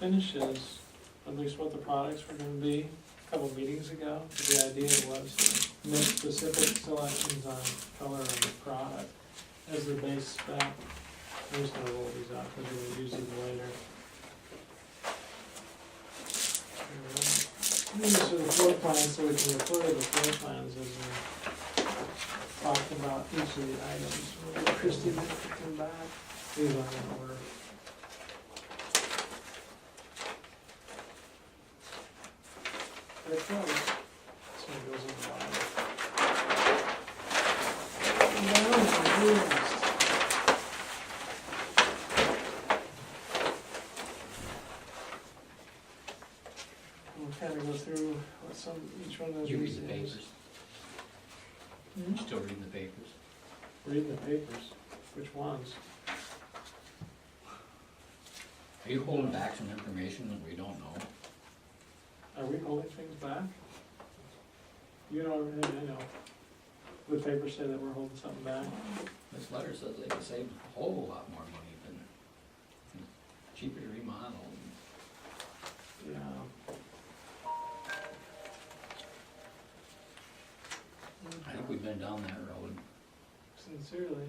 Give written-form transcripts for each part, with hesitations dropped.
finishes, at least what the products were gonna be a couple meetings ago. The idea was to make specific selections on color and product as the base spec. I'm just gonna roll these out because we're gonna use these later. These are the floor plans, so we can refer to the floor plans as we talk about each of the items. We'll get Christie to come back. These are in order. There it goes. This one goes in the bottom. We'll kind of go through what each one of those. You read is. the papers? Hmm? Still reading the papers? Reading the papers. Which ones? Are you holding back some information that we don't know? Are we holding things back? You know everything I know. The papers say that we're holding something back. This letter says they can save a whole lot more money than cheaper to remodel. Yeah. I think we've been down that road. Sincerely.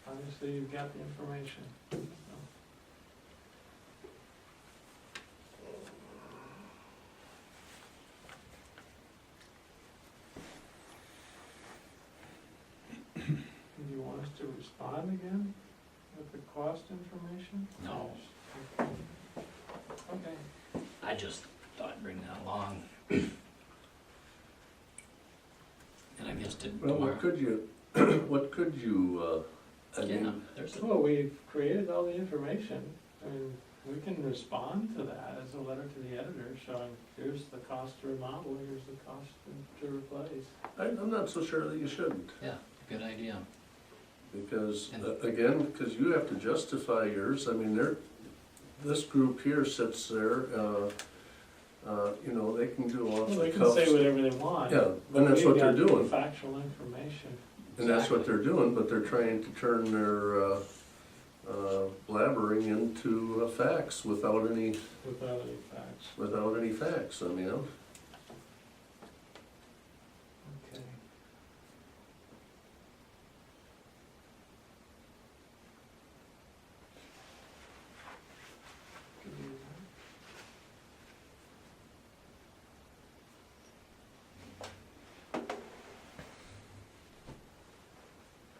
Obviously, you've got the information. Do you want us to respond again with the cost information? No. Okay. I just thought I'd bring that along. And I guess Well, what could you, I yeah, mean, there's a, Well, we've created all the information. I mean, we can respond to that as a letter to the editor showing, here's the cost to remodel, here's the cost to replace. I'm not so sure that you shouldn't, yeah, good idea. because, again, because you have to justify yours, I mean, this group here sits there, you know, they can do off Well, the they can cuff. say whatever they want. Yeah, but and that's we've what they're got doing, Factual information. and that's what Exactly. they're doing, but they're trying to turn their, blabbering into facts without any Without any facts. facts, I mean, Okay. Could do that.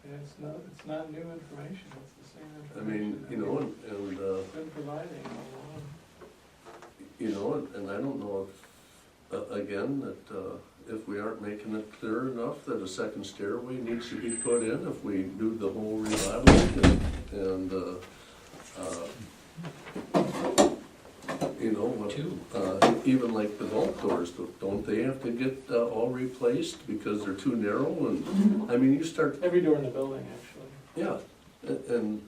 Yeah, it's not new information, it's the same I information. mean, you know, and, We've been providing all along. you know, and I don't know if, again, that, if we aren't making it clear enough that a second stairway needs to be put in, if we do the whole remodeling and, you know, what, Two. even like the vault doors, don't they have to get, all replaced because they're too narrow? And, I mean, you start, Every door in the building, actually. yeah, and,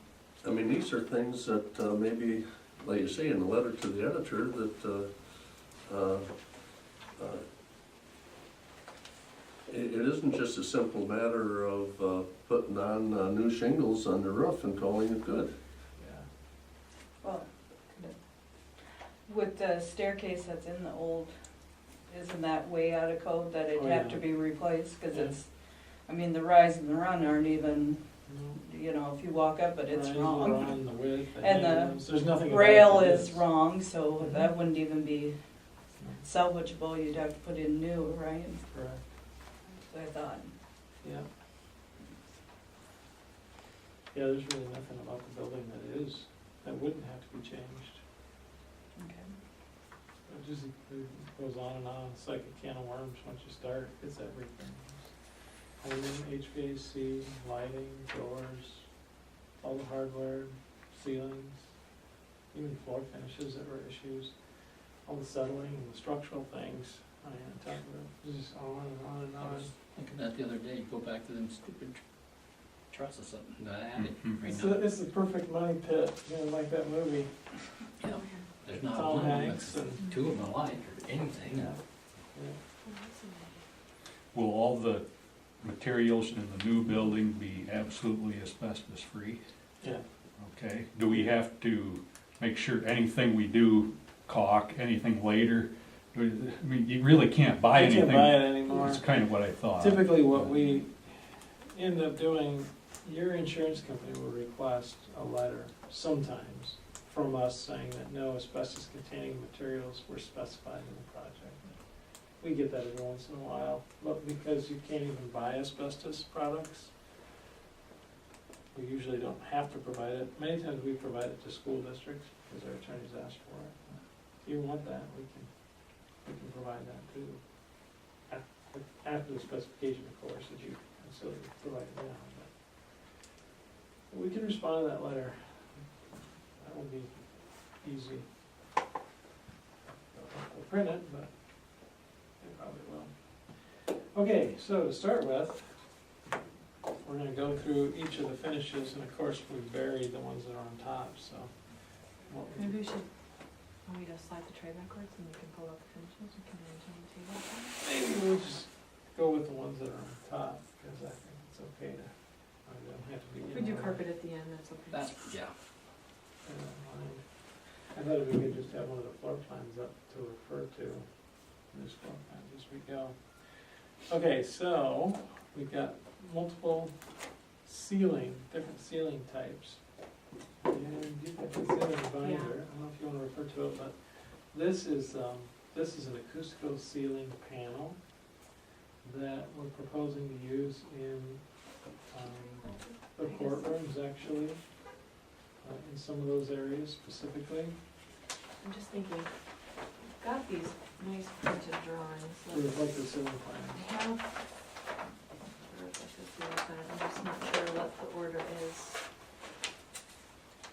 I mean, these are things that, maybe, like you say, in the letter to the editor, that, it isn't just a simple matter of, putting on, new shingles on the roof and calling it good. Yeah. Well, with the staircase that's in the old, isn't that way out of code that it'd Oh, have yeah. to be replaced? Cause Yeah. it's, I mean, the rise and the run aren't even, No. you know, if you walk up it, it's Rise, wrong. run, the width, And the handles, there's nothing about Rail it is wrong, so Mhm. that wouldn't even be salvageable, you'd have to put in new, right? Correct, So I thought, yeah. Yeah, there's really nothing about the building that wouldn't have to be changed. okay. It just it goes on and on, it's like a can of worms once you start, it's everything. Plumbing, HVAC, lighting, doors, all the hardware, ceilings, even floor finishes that were issues, all the settling and the structural things. I mean, on top of it, it's just on and on and I on. was thinking that the other day, you go back to them stupid trusses something, that attic right It's now. it's the perfect money pit, you know, like that movie. Yeah, there's not Tom one Hanks that's and, two of them alike or anything. yeah. will all the materials in the new building be absolutely asbestos-free? Yeah. Okay, do we have to make sure anything we do caulk, anything later? I mean, you really can't buy You anything. can't buy it anymore. That's kind of what I thought. Typically, what we end up doing, your insurance company will request a letter sometimes from us saying that no asbestos-containing materials were specified in the project. We get that every once in a while, but because you can't even buy asbestos products, we usually don't have to provide it. Many times we provide it to school districts because our attorneys ask for it. If you want that, we can provide that too. After the specification, of course, that you consider providing now. But we can respond to that letter. That will be easy. We'll print it, but they probably will. Okay, so to start with, we're gonna go through each of the finishes, and of course, we buried the ones that are on top, so. what we- Maybe we should, want me to slide the tray backwards and you can pull out the finishes, we can arrange on the table. Maybe we'll just go with the ones that are on top, because I think it's okay to, I don't have to be. If we do carpet at the end, that's okay. That's, yeah. I thought if we could just have one of the floor plans up to refer to, in this floor plan as we go. Okay, so we've got multiple different ceiling types. And you've got the ceiling binder, I don't know if you wanna refer to it, but this is an acoustical ceiling panel that we're proposing to use in, the courtrooms actually, in some of those areas specifically. I'm just thinking, I've got these nice printed drawings. We reflect the ceiling plan. I have, I'm just not sure what the order is.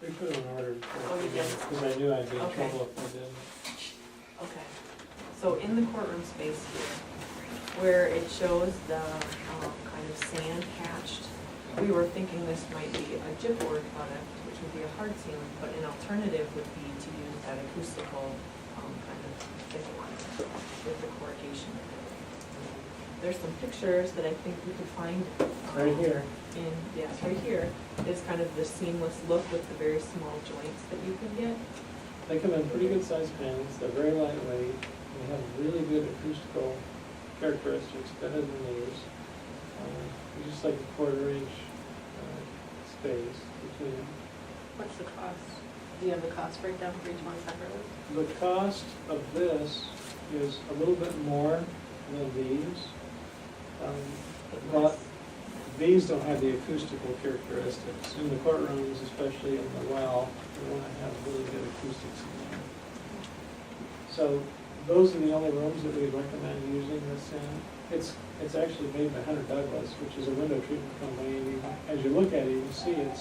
We put them in order Oh, you did? because I knew I'd be in Okay. trouble if I didn't. Okay, so in the courtroom space here, where it shows the kind of sand hatched, we were thinking this might be a gypboard product, which would be a hard ceiling, but an alternative would be to use that acoustical kind of thick one with the corrugation. There's some pictures that I think we could find. Right here. Yes, right here is kind of the seamless look with the very small joints that you can get. They come in pretty good sized panels, they're very lightweight, they have really good acoustical characteristics, better than these. Just like a 1/4 inch space between them. What's the cost? Do you have the cost breakdown for each one separately? The cost of this is a little bit more than these. But these don't have the acoustical characteristics. In the courtrooms, especially in the well, we want to have really good acoustics in there. So those are the only rooms that we recommend using this in. It's actually made by Hunter Douglas, which is a window treatment company. And as you look at it, you can see it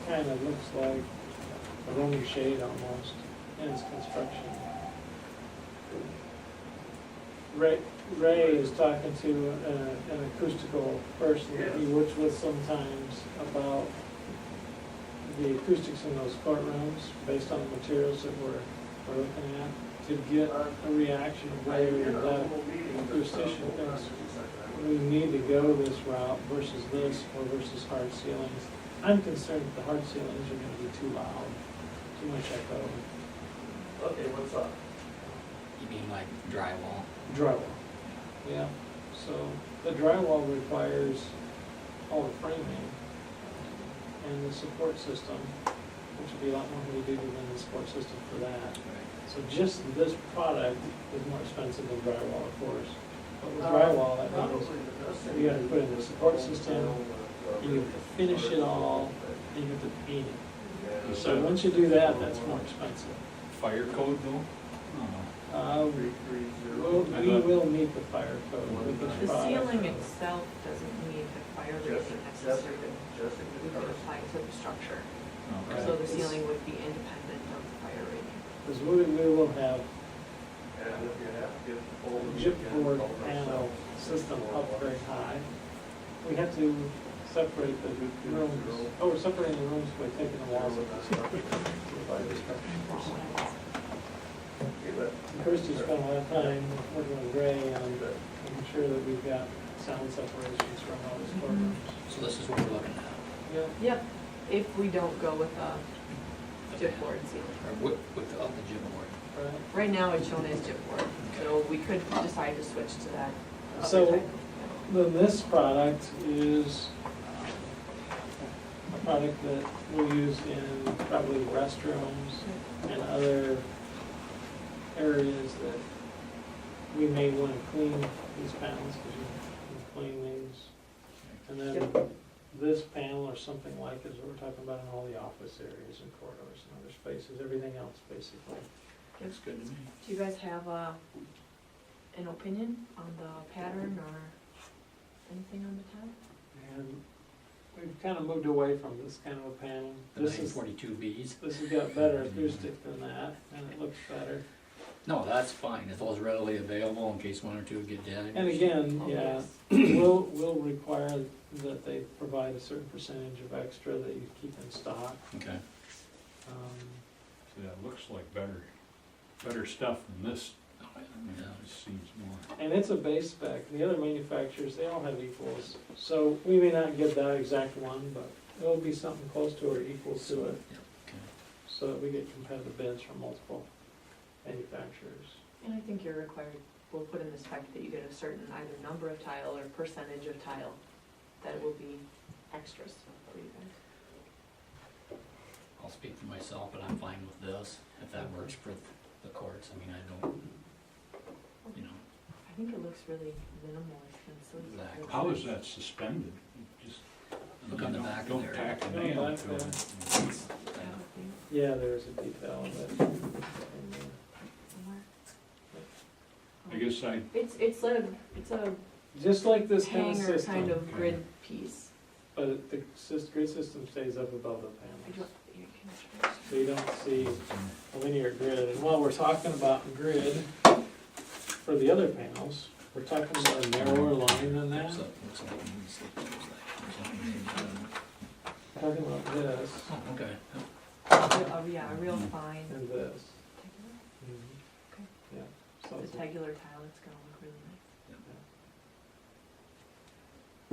kind of looks like a Roman shade almost in its construction. Ray is talking to an acoustical person that he works with sometimes about the acoustics in those courtrooms based on the materials that we're looking at to get a reaction of whether that acoustician thinks we need to go this route versus this or versus hard ceilings. I'm concerned that the hard ceilings are going to be too loud, too much echo. Okay, what's up? You mean like drywall? Drywall, yeah. So the drywall requires all the framing and the support system, which would be a lot more heavy duty than the support system for that. So just this product is more expensive than drywall, of course. But with drywall, that means you gotta put in the support system, you have to finish it all, and you have to paint it. So once you do that, that's more expensive. Fire code though? We will meet the fire code with this The product. ceiling itself doesn't need the fire rating necessary, we can apply it to the structure. Okay. So the ceiling would be independent of the fire rating. Because we will have a gypboard panel system up very high. We have to separate the rooms, we're separating the rooms by taking the walls of the structure. By the structure. Christie spent a lot of time working with Ray on making sure that we've got sound separations from all these courtrooms. So this is what we're looking at. Yeah. Yep, if we don't go with a chipboard ceiling. Or without the gym board. Right. Right now it's shown as chipboard, so we could decide to switch to that other So- type. Then this product is a product that we'll use in probably restrooms and other areas that we may want to clean these panels, because you can clean these. And then this panel or something like is what we're talking about in all the office areas and corridors and other spaces, everything else basically. Looks good to me. Do you guys have an opinion on the pattern or anything on the top? And we've kind of moved away from this kind of a panel. The This is 942Bs. This has got better acoustic than that, and it looks better. No, that's fine, if those readily available in case one or two get damaged. And again, Oh, yeah, yes. we'll require that they provide a certain percentage of extra that you keep in stock. Okay, So that looks like better stuff than this. yeah. It seems more. And it's a base spec. The other manufacturers, they all have equals. So we may not get that exact one, but it'll be something close to or equal to it, Yep, okay. so that we get competitive bids from multiple manufacturers. And I think you're required, we'll put in the spec that you get a certain either number of tile or percentage of tile that will be extras for you guys. I'll speak for myself, but I'm fine with this, if that works for the courts. I mean, I don't, you know, I think it looks really minimal, expensive. Exactly. How is that suspended? Just, look on the back of don't there. tack a No, nail that's to it. Yeah, there's a detail of it. And, I guess It's a just like this kind of hanger system. kind of Okay. grid piece. But the grid system stays up above the I panels, don't, you can- so you don't see a linear grid. And while we're talking about grid, for the other panels, we're talking about a narrower line than that. Looks like it needs to- We're talking about this Oh, okay. Yeah, a real fine. and this. Okay. Yeah, so The it's a- tegular tile, it's gonna look really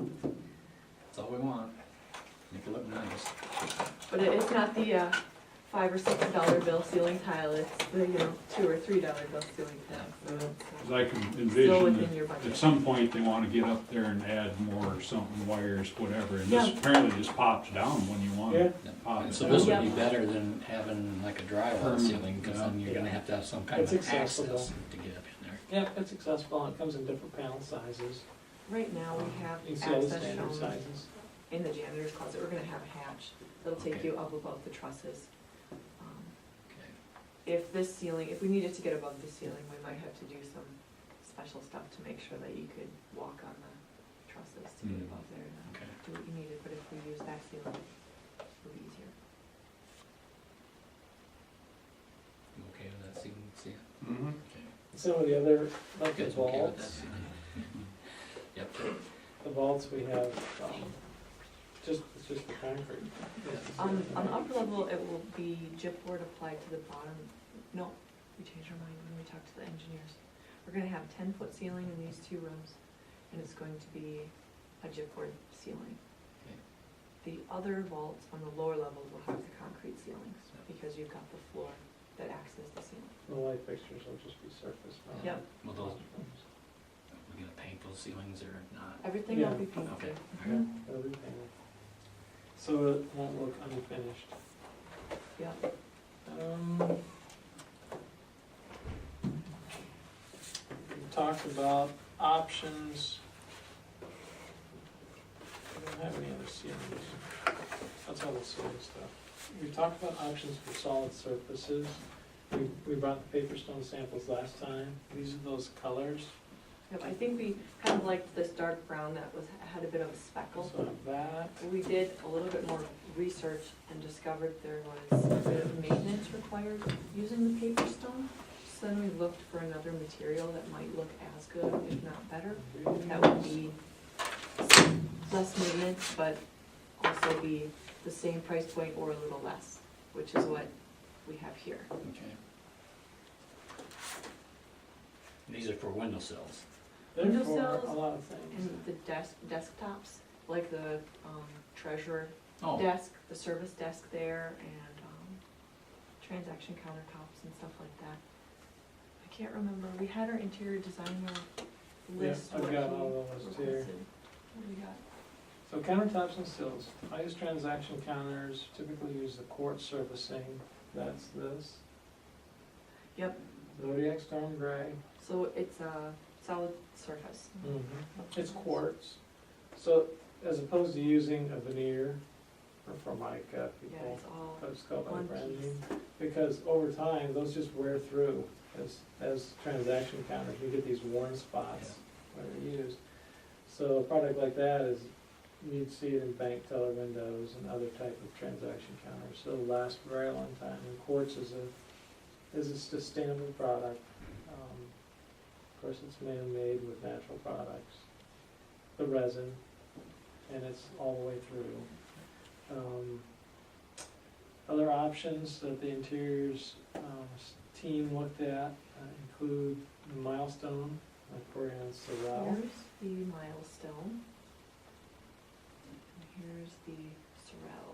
nice. That's all we want. Make it look nice. But it's not the $5 or $6 bill ceiling tile, it's the, $2 or $3 bill ceiling tile. Yeah. Because I can Still envision within that your budget. at some point they want to get up there and add more something, wires, whatever. And this Yeah. apparently just pops down when you want Yeah. it. Pop And it so this down. would be better than having like a drywall Permanent, ceiling, because then you're gonna have to have some kind It's of access accessible. to get up in there. Yeah, it's accessible, and it comes in different panel sizes. Right now, we have You can see all the access standard shown sizes. in the janitor's closet, we're gonna have a hatch that'll take Okay. you up above the trusses. Okay. If this ceiling, if we needed to get above the ceiling, we might have to do some special stuff to make sure that you could walk on the trusses to get Mm. above there and Okay. do what you needed, but if we use that ceiling, it'll be easier. You okay with that ceiling? See it? Mhm. Okay. Some of the other, like You the guys okay with that vaults, ceiling? Yep. the vaults we have, it's just the concrete. On the upper level, it will be gypboard applied to the bottom. No, we changed our mind when we talked to the engineers. We're gonna have 10-foot ceiling in these two rooms, and it's going to be a gypboard ceiling. Okay. The other vaults on the lower levels will have the concrete ceilings, because you've got the floor that acts as the ceiling. The light fixtures will just be surface mounted. Yep. Will those, we're gonna paint those ceilings or not? Everything Yeah. will be painted. Okay. Mhm. Everything. So it won't look unfinished. Yeah. We talked about options. We don't have any other ceilings. That's all the ceiling stuff. We talked about options for solid surfaces. We brought the paper stone samples last time. These are those colors. Yep, I think we kind of liked this dark brown that had a bit of a speckle. So that, We did a little bit more research and discovered there was a bit of maintenance required using the paper stone. So then we looked for another material that might look as good, if not better. That would be less maintenance, but also be the same price point or a little less, which is what we have here. Okay. These are for windowsills. They're Window for a sills lot of things. And the desktops, like the treasurer Oh, desk, the service desk there, and transaction countertops and stuff like that. I can't remember, we had our interior designer list I've what got he all those here. requested. What do we got? So countertops and sills, I use transaction counters, typically use the quartz surfacing, that's this. Yep, Zodiac Storm Gray. so it's a solid surface. It's quartz. So as opposed to using a veneer or formica, Yeah, people it's all put scope one on branding. piece. Because over time, those just wear through as transaction counters, you get these worn spots where they're used. So a product like that is, you'd see it in bank teller windows and other type of transaction counters, so it'll last a very long time. And quartz is a sustainable product. Of course, it's man-made with natural products, the resin, and it's all the way through. Other options that the interiors team looked at include the Milestone, like Corian Sorrel. Here's the milestone. And here's the sorrel.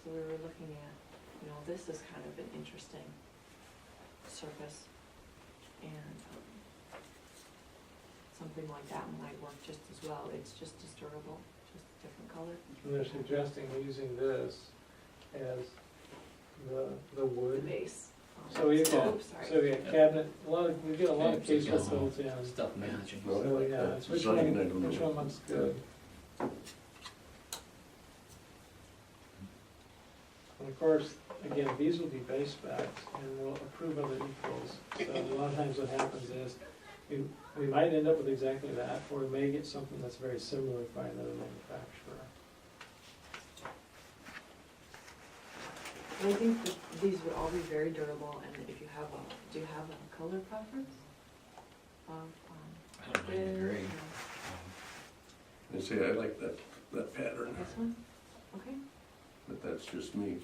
So we were looking at, this is kind of an interesting surface. And something like that might work just as well. It's just as durable, just a different color. And they're suggesting using this as the The wood. base. So we get, Oops, sorry. so we get cabinet, we get a lot of Yeah, case so work built in. stuff matching. Well, I So, like yeah, that it's which design, I don't which know. one looks good? And of course, again, these will be base specs and we'll approve other equals. So a lot of times what happens is, we might end up with exactly that, or we may get something that's very similar by another manufacturer. And I think that these would all be very durable, and if you have do you have a color preference? I don't mind the gray. I say, I like that pattern, This one? Okay. but that's just me.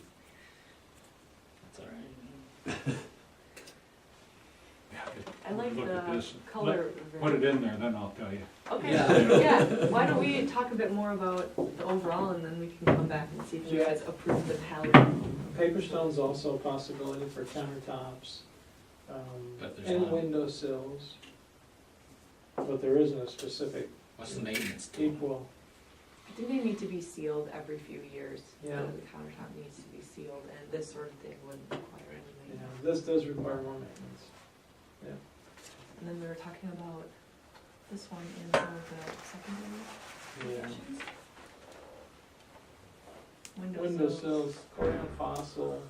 That's all right. I like Look at the this. color. Put it in there, then I'll tell you. Okay, Yeah. yeah, why don't we talk a bit more about the overall, and then we can come back and see if you Yeah. guys approve the palette. Paper stone's also a possibility for countertops, But there's and not- windowsills. But there isn't a specific What's the maintenance to 'em? equal. Do they need to be sealed every few years? Yeah. The countertop needs to be sealed, and this sort of thing wouldn't require any Yeah, maintenance. this does require more maintenance. Yeah. And then we were talking about this one in some of the secondary Yeah. sections. Windowsills. Windowsills, Corian Fossil,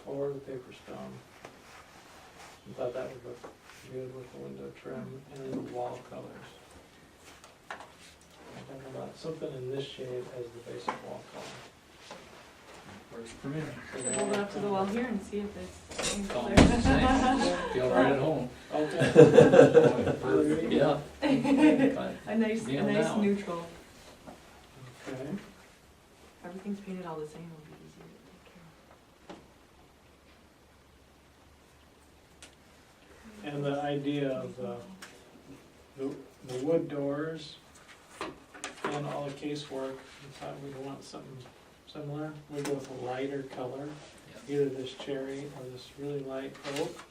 or the paper stone. I thought that would look good with the window trim and the wall colors. I'm talking about something in this shade as the basic wall color. Works for me. Should hold it up to the wall here and see if it's the same It's color. almost the same. Feel right at home. Okay. Yeah. A nice Nailed down. neutral. Okay. Everything's painted all the same, it'll be easier to take care of. And the idea of the wood doors and all the casework, we thought we'd want something similar. We go with a lighter color, either this cherry or this really light oak.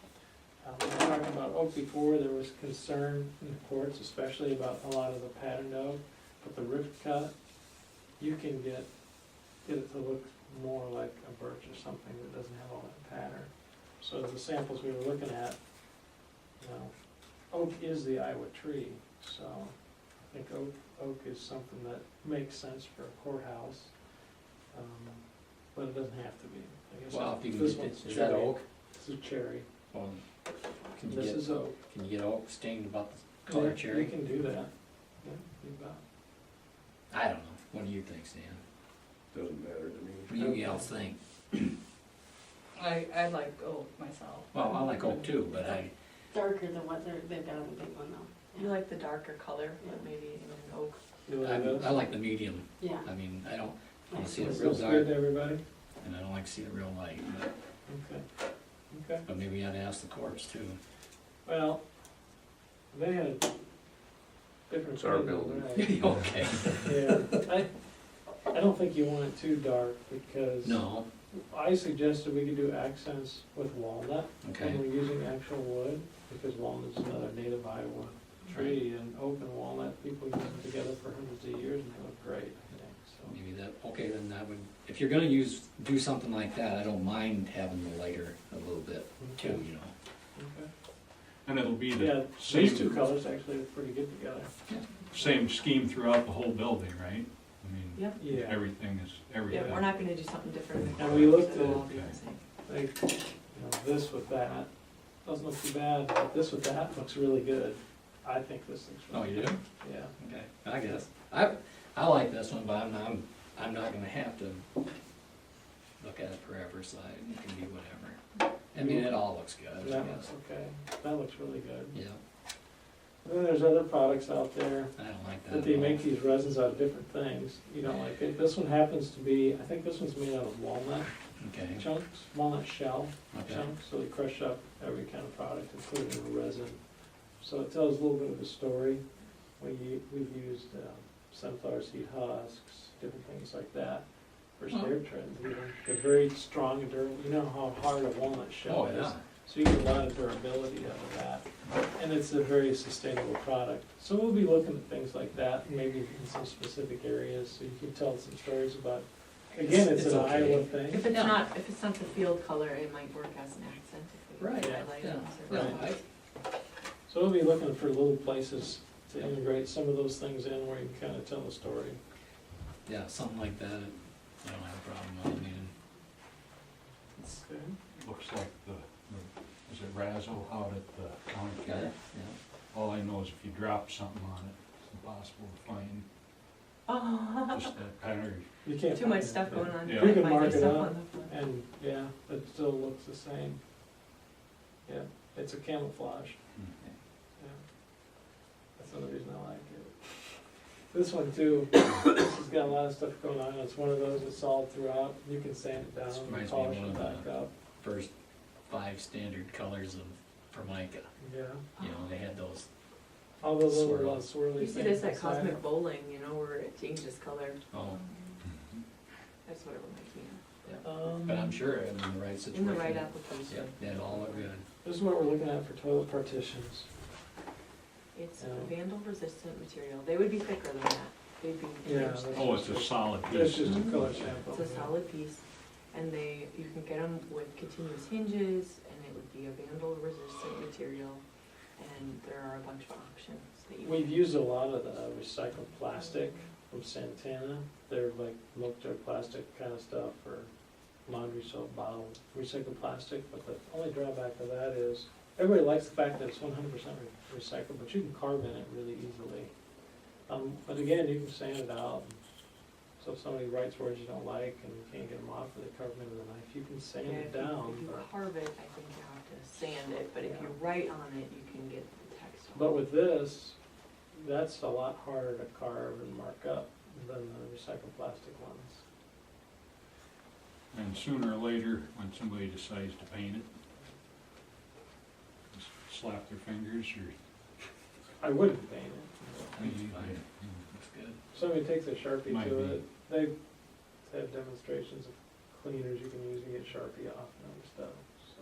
We were talking about oak before, there was concern in the courts, especially about a lot of the patterned oak, but the rift cut, you can get it to look more like a birch or something that doesn't have all that pattern. So the samples we were looking at, oak is the Iowa tree, so I think oak is something that makes sense for a courthouse, but it doesn't have to be. I guess Well, if you can this get, one's is that cherry. oak? This is cherry. Well, can you This get, is oak. can you get oak stained about the color Yeah, cherry? You can do that. Yeah, you bet. I don't know. What do you think, Stan? Doesn't matter to me. What do you else think? I like oak myself. Well, I like oak too, but Darker than what they've got on the big one though. You like the darker color, but Yeah. maybe in an oak. You like this? I like the medium. Yeah. I mean, I don't want to see it This real looks dark, good to everybody? and I don't like to see it real light, Okay. Okay. but maybe I'd ask the courts too. Well, They had different. It's our opinions, building. right? Okay. Yeah, I don't think you want it too dark, because No, I suggested we could do accents with walnut, okay, and we're using actual wood, because walnut's another native Iowa tree, and oak and walnut, people use them together for hundreds of years, and they look great, I think, so. maybe that, okay, then that would, if you're gonna do something like that, I don't mind having the lighter a little bit too, Okay. you know. Okay. And it'll be Yeah, the these two same, colors actually look pretty good together. same scheme throughout the whole building, right? I mean, Yep, Yeah. everything is, everything. yeah, we're not gonna do something different in the And we courtrooms, looked it'll at- all be the same. Like, this with that, doesn't look too bad, but this with that looks really good. I think this looks Oh, really you good. do? Yeah. Okay, I guess. I like this one, but I'm not gonna have to look at it forever, so it can be whatever. I mean, it all looks good, I That looks guess. okay. That looks really good. Yeah, And then there's other products out there I don't like that that at they all. make these resins out of different things. You don't like it. This one happens to be, I think this one's made out of walnut Okay, chunks, walnut shell okay, chunks. So they crush up every kind of product and put it in a resin. So it tells a little bit of a story. We've used sunflower seed husks, different things like that for Oh. stair treads. You know, they're very strong and durable. You know how hard a walnut shell oh, is. yeah, So you get a lot of durability out of that, and it's a very sustainable product. So we'll be looking at things like that, maybe in some specific areas, so you can tell some stories about, again, it's It's an okay. Iowa thing. If it's Yeah. not, if it's not the field color, it might work as an accent if we Right, highlight yeah, it. yeah, Right. I- So we'll be looking for little places to integrate some of those things in where you can kind of tell a story. yeah, something like that, I don't have a problem with, I mean, it's, Okay. Looks like is it Razzle out at the county yeah, fair? yeah. All I know is if you drop something on it, it's impossible to find, Oh, just that kind of, You can't. too find much it, stuff but- going on. Yeah. You We can't can find mark your it stuff up, on the front. And, yeah, it still looks the same. Yeah, it's a camouflage. Yeah. That's another reason I like it. This one too, this has got a lot of stuff going on, it's one of those that's solid throughout, you can sand it down, This and reminds me of polish one it of back up, First 5 standard colors of Formica, yeah. you know, they had those, All those little Swirl. swirly You things. see this at inside. Cosmic Bowling, you know, where it changes color. oh, That's what it reminds me but I'm sure in the right of. situation. In the right Yeah, application. they'd all look good. This is what we're looking at for toilet partitions. It's Yeah. a vandal resistant material. They would be thicker than that. They'd be Yeah, inch thick. oh, it's a solid It's piece. just a Mhm. color sample. It's a yeah. solid piece, and you can get them with continuous hinges, and it would be a vandal resistant material, and there are a bunch of options that you. We've used a lot of the recycled plastic from Santana. They're like milk jug plastic kind of stuff, or laundry soap bottle, recycled plastic, but the only drawback of that is, everybody likes the fact that it's 100% recycled, but you can carve in it really easily. But again, you can sand it out, so if somebody writes words you don't like and you can't get them off, or they carve them into the knife, you can sand Yeah, it if down. you but- carve it, I think you have to sand it, but if Yeah. you write on it, you can get the text on it. But with this, that's a lot harder to carve and mark up than the recycled plastic ones. And sooner or later, when somebody decides to paint it, just slap their fingers or, I wouldn't paint it. I mean, Fine. Looks good. Somebody takes a Sharpie Might to be. it, they've had demonstrations of cleaners you can use to get Sharpie off and other stuff, so.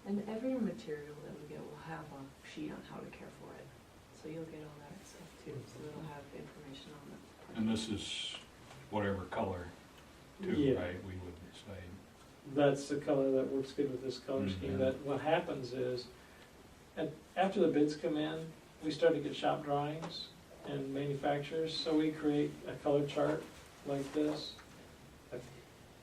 And every material that we get will have a sheet on how to care for it, so you'll get all that stuff too, so it'll have information on it. and this is whatever color too, Yeah. right, we would decide. That's the color that works good with this color scheme, Mhm. that what happens is, after the bids come in, we start to get shop drawings and manufacturers, so we create a color chart like this.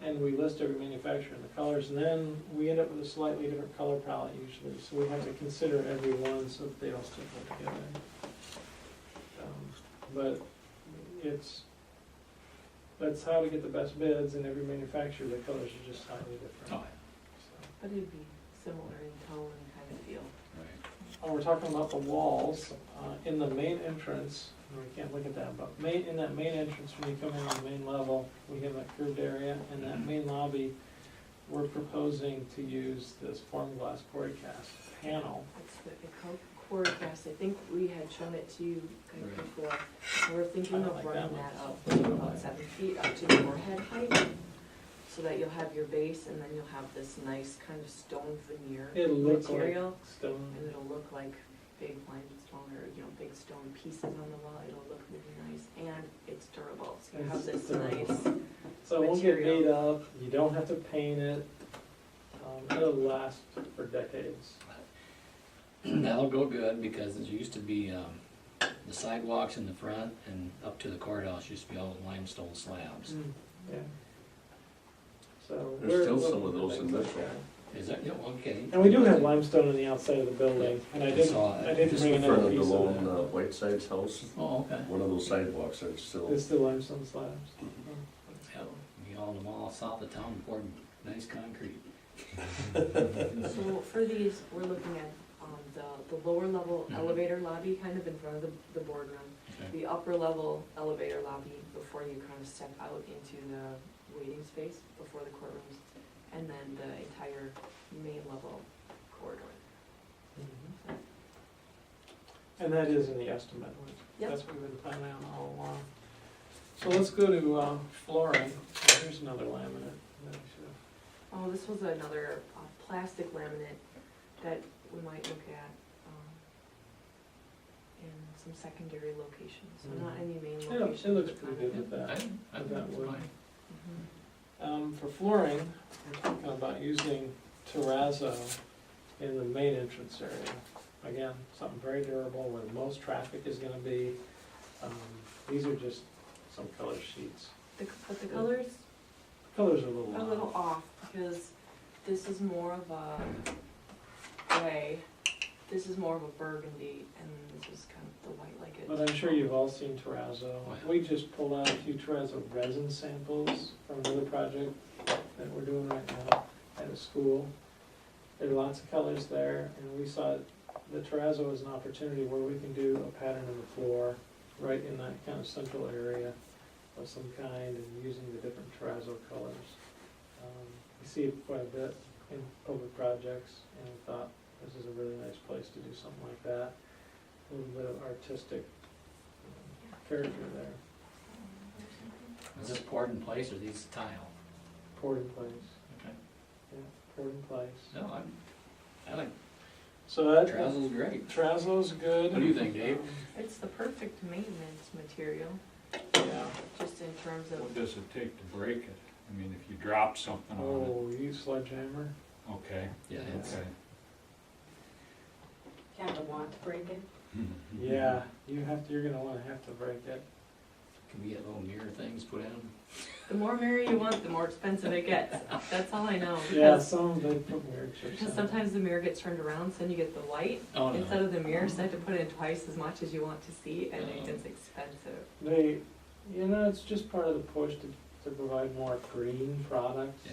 And we list every manufacturer and the colors, and then we end up with a slightly different color palette usually, so we have to consider every one so that they all still go together. But that's how to get the best bids, and every manufacturer, the colors are just slightly different. Oh, So. But it'd be similar in tone and kind of feel. right. Oh, we're talking about the walls, in the main entrance, and we can't look at that, but in that main entrance, when you come in on the main level, we have that curved area, and that main lobby, we're proposing to use this form glass quarry cast panel. It's the cord cast, I think we had shown it to you guys Right. before. We're thinking I of like running that that one. up to about 7 feet up to the forehead height, so that you'll have your base and then you'll have this nice kind of stone veneer It'll look like material. stone. And it'll look like big limestone or, you know, big stone pieces on the wall. It'll look really nice and it's durable. So you have It's this durable. nice, So it won't get material. beat up, you don't have to paint it, it'll last for decades. That'll go good, because it used to be, the sidewalks in the front and up to the courthouse used to be all limestone slabs. Yeah. So. There's we're still some looking of for those in things this like one. that. Is that, yeah, okay. And we do have limestone on the outside of the building, and I I didn't, saw that. I didn't Just bring in front another of the piece of lone that. Whiteside's house, Oh, okay. one of those sidewalks that's still. It's still limestone slabs. Yep, we hauled them all south of town, poured nice concrete. so for these, we're looking at, the lower level Mhm. elevator lobby kind of in front of the boardroom. Okay. The upper level elevator lobby before you kind of step out into the waiting space before the courtrooms. And then the entire main level corridor. Mhm. And that is in the estimate, which, Yep. that's what we've been planning on all along. So let's go to flooring. Here's another laminate that we should have. Oh, this was another plastic laminate that we might look at in some secondary locations, so not any main Yeah, locations. it looks but pretty kind good of- with I, that. I With think that it's wood. fine. Mhm. For flooring, we're talking about using terrazzo in the main entrance area. Again, something very durable where most traffic is gonna be. These are just some color sheets. But the colors Colors are a little are a little off. off, because this is more of a gray, this is more of a burgundy, and this is kind of the white like it. But I'm sure you've all seen terrazzo. Oh, yeah. We just pulled out a few terrazzo resin samples from another project that we're doing right now at a school. There are lots of colors there, and we saw the terrazzo as an opportunity where we can do a pattern on the floor right in that kind of central area of some kind, and using the different terrazzo colors. We see it quite a bit in public projects, and we thought this is a really nice place to do something like that. A little bit of artistic character there, Is this poured in place or these tile? poured in place, Okay. yeah, poured in place. No, I like, So that, Terrazzo's great. terrazzo's good. What do you think, Dave? It's the perfect maintenance material, Yeah, just in terms of, What does it take to break it? I mean, if you drop something on oh, you use sledgehammer? it, okay, Yeah, it's, okay. You have to want to break it. Yeah, you're gonna have to break it. can we get little mirror things put in? the more mirror you want, the more expensive it gets. That's all I know. Yeah, because- some, they put mirror chips Because in. sometimes the mirror gets turned around, so then you get the light Oh, instead no. of the mirror, so I have to put in twice as much as you want to see, and it's expensive. They, it's just part of the push to provide more green products. Yeah.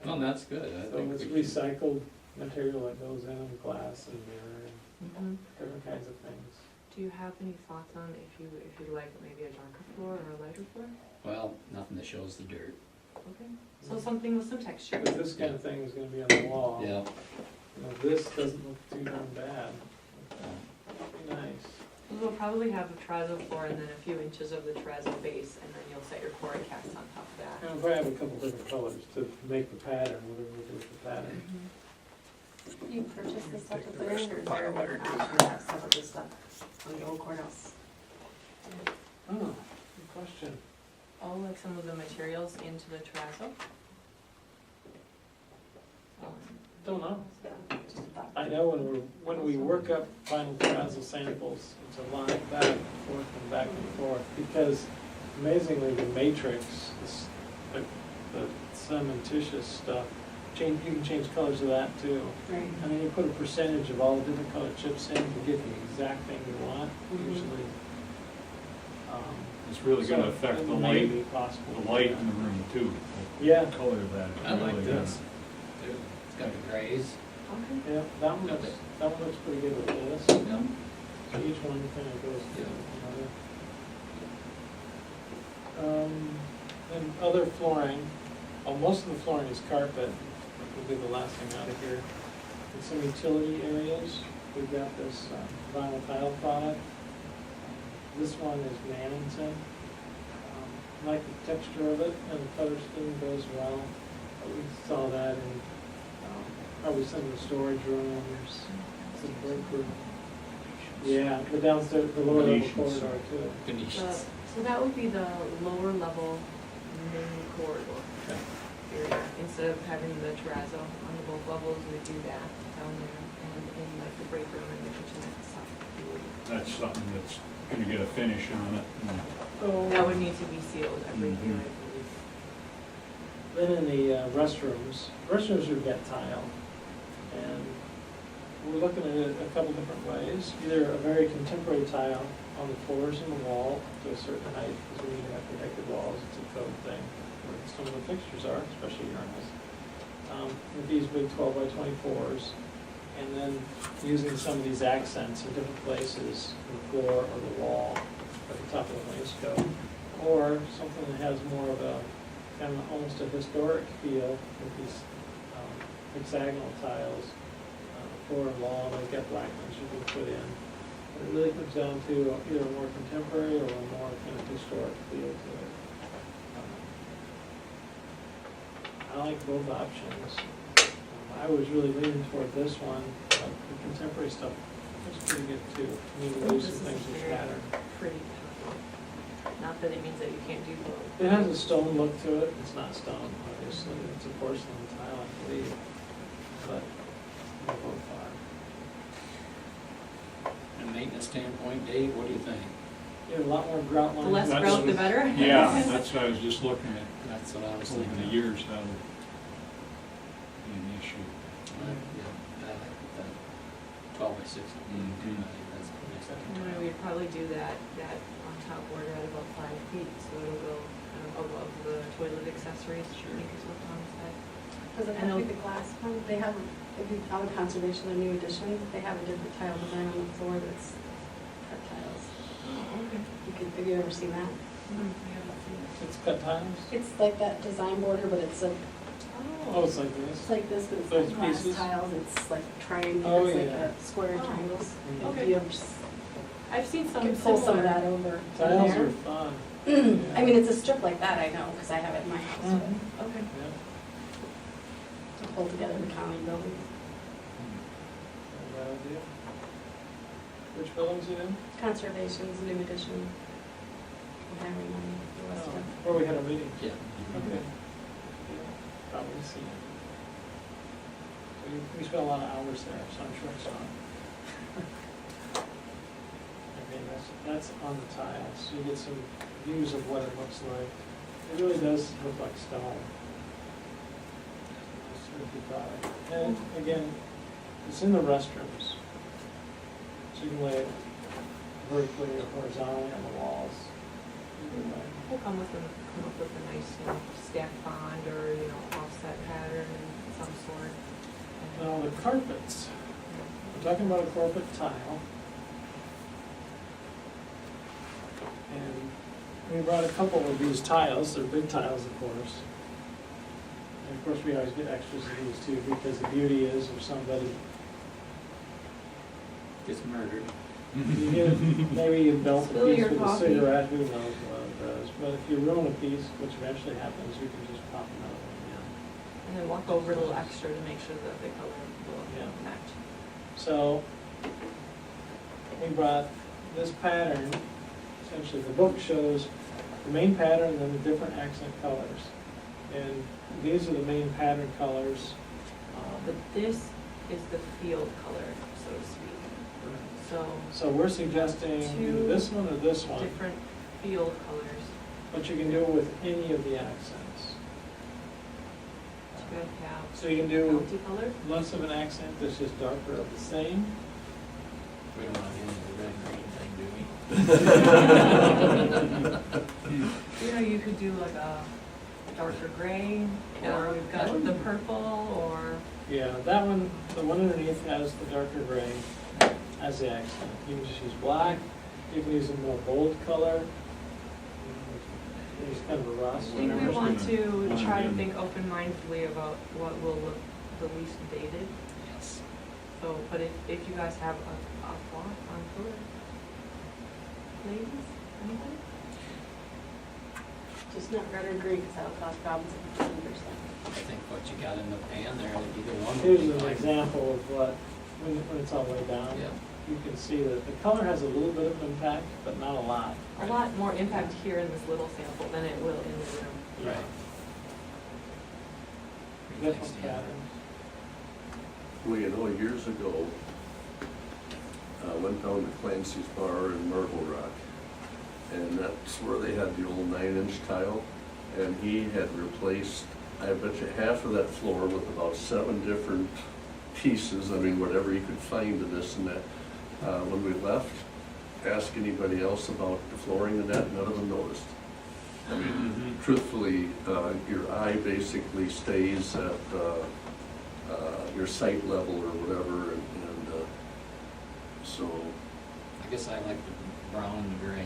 Well, that's good. I So think it's we should- recycled material that goes in glass and mirror and Mhm. different kinds of things. Do you have any thoughts on if you like maybe a darker floor or a lighter floor? Well, nothing that shows the dirt. Okay, so something with some texture. Because this kind of thing is gonna be on the wall. Yeah. This doesn't look too darn bad. Be nice. We'll probably have a terrazzo floor and then a few inches of the terrazzo base, and then you'll set your core cast on top of that. And if I have a couple different colors to make the pattern, whatever we do with the pattern. Mhm. You purchased this stuff to put in, or is there an option to have some of this stuff on the old courthouse? Oh, good question. All like some of the materials into the terrazzo. Don't know. Just a thought. I know when we work up final terrazzo samples, it's a line back and forth and back and forth, because amazingly, the matrix, the cementitious stuff, you can change colors of that too. Right. I mean, you put a percentage of all the different colored chips in to get the exact thing you want, Mhm. usually. It's really gonna So affect it the may light, be possible the to light do in the room too. Yeah. The color of that. I like really this. does. Too. It's got the grays. Okay. Yeah, that one looks pretty good with this. Yeah. So each one kind of goes to another. And other flooring, most of the flooring is carpet, which will be the last thing out of here. And some utility areas, we've got this vinyl tile product. This one is Mannington. I like the texture of it, and the color scheme goes well. We saw that in, probably some of the storage rooms, some break room. Yeah, the downstairs, the lower level Venetians. corridor too. Venetians. So that would be the lower level main corridor area. Instead of having the terrazzo on the both levels, we would do that down there, and in like the break room and the kitchenette and stuff. we would- That's something that's gonna get a finish on it. That would need to be sealed every year, Mhm. I believe. Then in the restrooms we've got tile, and we're looking at it a couple different ways. Either a very contemporary tile on the floors and the wall to a certain height, because we need to have protected walls, it's a code thing, where some of the fixtures are, especially urinals. With these big 12x24s, and then using some of these accents in different places, on the floor or the wall, at the top of the wainscot. Or something that has more of a, kind of almost a historic feel with these hexagonal tiles, floor and wall, like got black ones you can put in. But it really comes down to either a more contemporary or a more kind of historic feel to it. I like both options. I was really leaning toward this one, but the contemporary stuff looks pretty good too. I mean, we do This some is things with very pattern. pretty tile. Not that it means that you can't do both. It has a stone look to it, it's not stone, obviously, it's a porcelain tile, I believe, but they both are. From a maintenance standpoint, Dave, what do you think? You have a lot more grout lines. The less That's- grout, the better? Yeah, that's what I was just looking at, That's what I was over thinking. the years, how it'll be an issue. I like that 12x16. Mhm. I think that's a nice looking And tile. we'd probably do that on top border at about 5 feet, so it'll go kind of above the toilet accessories, I think is what Tom said. Does it I have to know- be the glass one? They have, if you, out of conservation, the new edition, they have a different tile design on the floor that's cut tiles. Oh, okay. Have you ever seen that? It's cut tiles? It's like that design border, but it's a, Oh, it's like this? it's like this, but it's Those not glass pieces? tiles, it's like triangle, Oh, it's like yeah. a square Oh. triangles. Mhm. If Okay. you ever I've seen some can pull some of similar. that over in Tiles there. are fun. I mean, it's a strip like that, I know, because I have it in my house, but Mhm. Okay. Yeah, to pull together the county buildings. not a bad idea. Which building's it in? Conservation's a new edition. I'm having money, the rest of it. Where we had a meeting? Yeah. Okay. Yeah, probably seen it. We spent a lot of hours there, so I'm sure I saw it. Okay, that's on the tiles, so you get some views of what it looks like. It really does look like stone. It's a good product. And again, it's in the restrooms. So you can lay it vertically or horizontally on the walls. Either way. We'll come up with a nice, stack bond or, offset pattern of some sort. Now, the carpets, we're talking about a carpet tile. And we brought a couple of these tiles, they're big tiles, of course. And of course, we always get extras of these too, because the beauty is if somebody, Gets murdered. you get, maybe you belt a Spill piece your with a coffee. cigarette, who knows what it does. But if you ruin a piece, which eventually happens, you can just pop another one in. And then walk over a little extra to make sure that the color Yeah. will match. So, we brought this pattern, essentially the book shows the main pattern and then the different accent colors. And these are the main pattern colors. But this is the field color, so to speak. So So we're suggesting either this one or this one, different field colors. but you can do it with any of the accents. You could have So you can do multicolored. less of an accent that's just darker of the same. We don't want to get into the red green thing, do we? You could do like a darker gray, or we've got the purple, or, Yeah, that one, the one underneath has the darker gray as the accent. You can just use black, you can use a more bold color. Use kind of a rust. I think we Whatever's want gonna to blend try to in. think open-mindedly about what will look the least dated. Yes. So, but if you guys have a thought on color, ladies, anybody? Just not red or green, because that'll cause problems with the fingers. I think what you got in the pan there, either one would Here's be an fine. example of what, when it's all the way down. Yeah. You can see that the color has a little bit of impact, but not a lot. A lot more impact here in this little sample than it will in the room. Right. Different patterns. Well, you know, years ago, I went down to Clancy's Bar in Myrtle Rock, and that's where they had the old 9-inch tile, and he had replaced, I bet you, half of that floor with about 7 different pieces, I mean, whatever he could find of this and that. When we left, ask anybody else about the flooring and that, none of them noticed. I mean, truthfully, your eye basically stays at your sight level or whatever, and so, I guess I like the brown and the gray.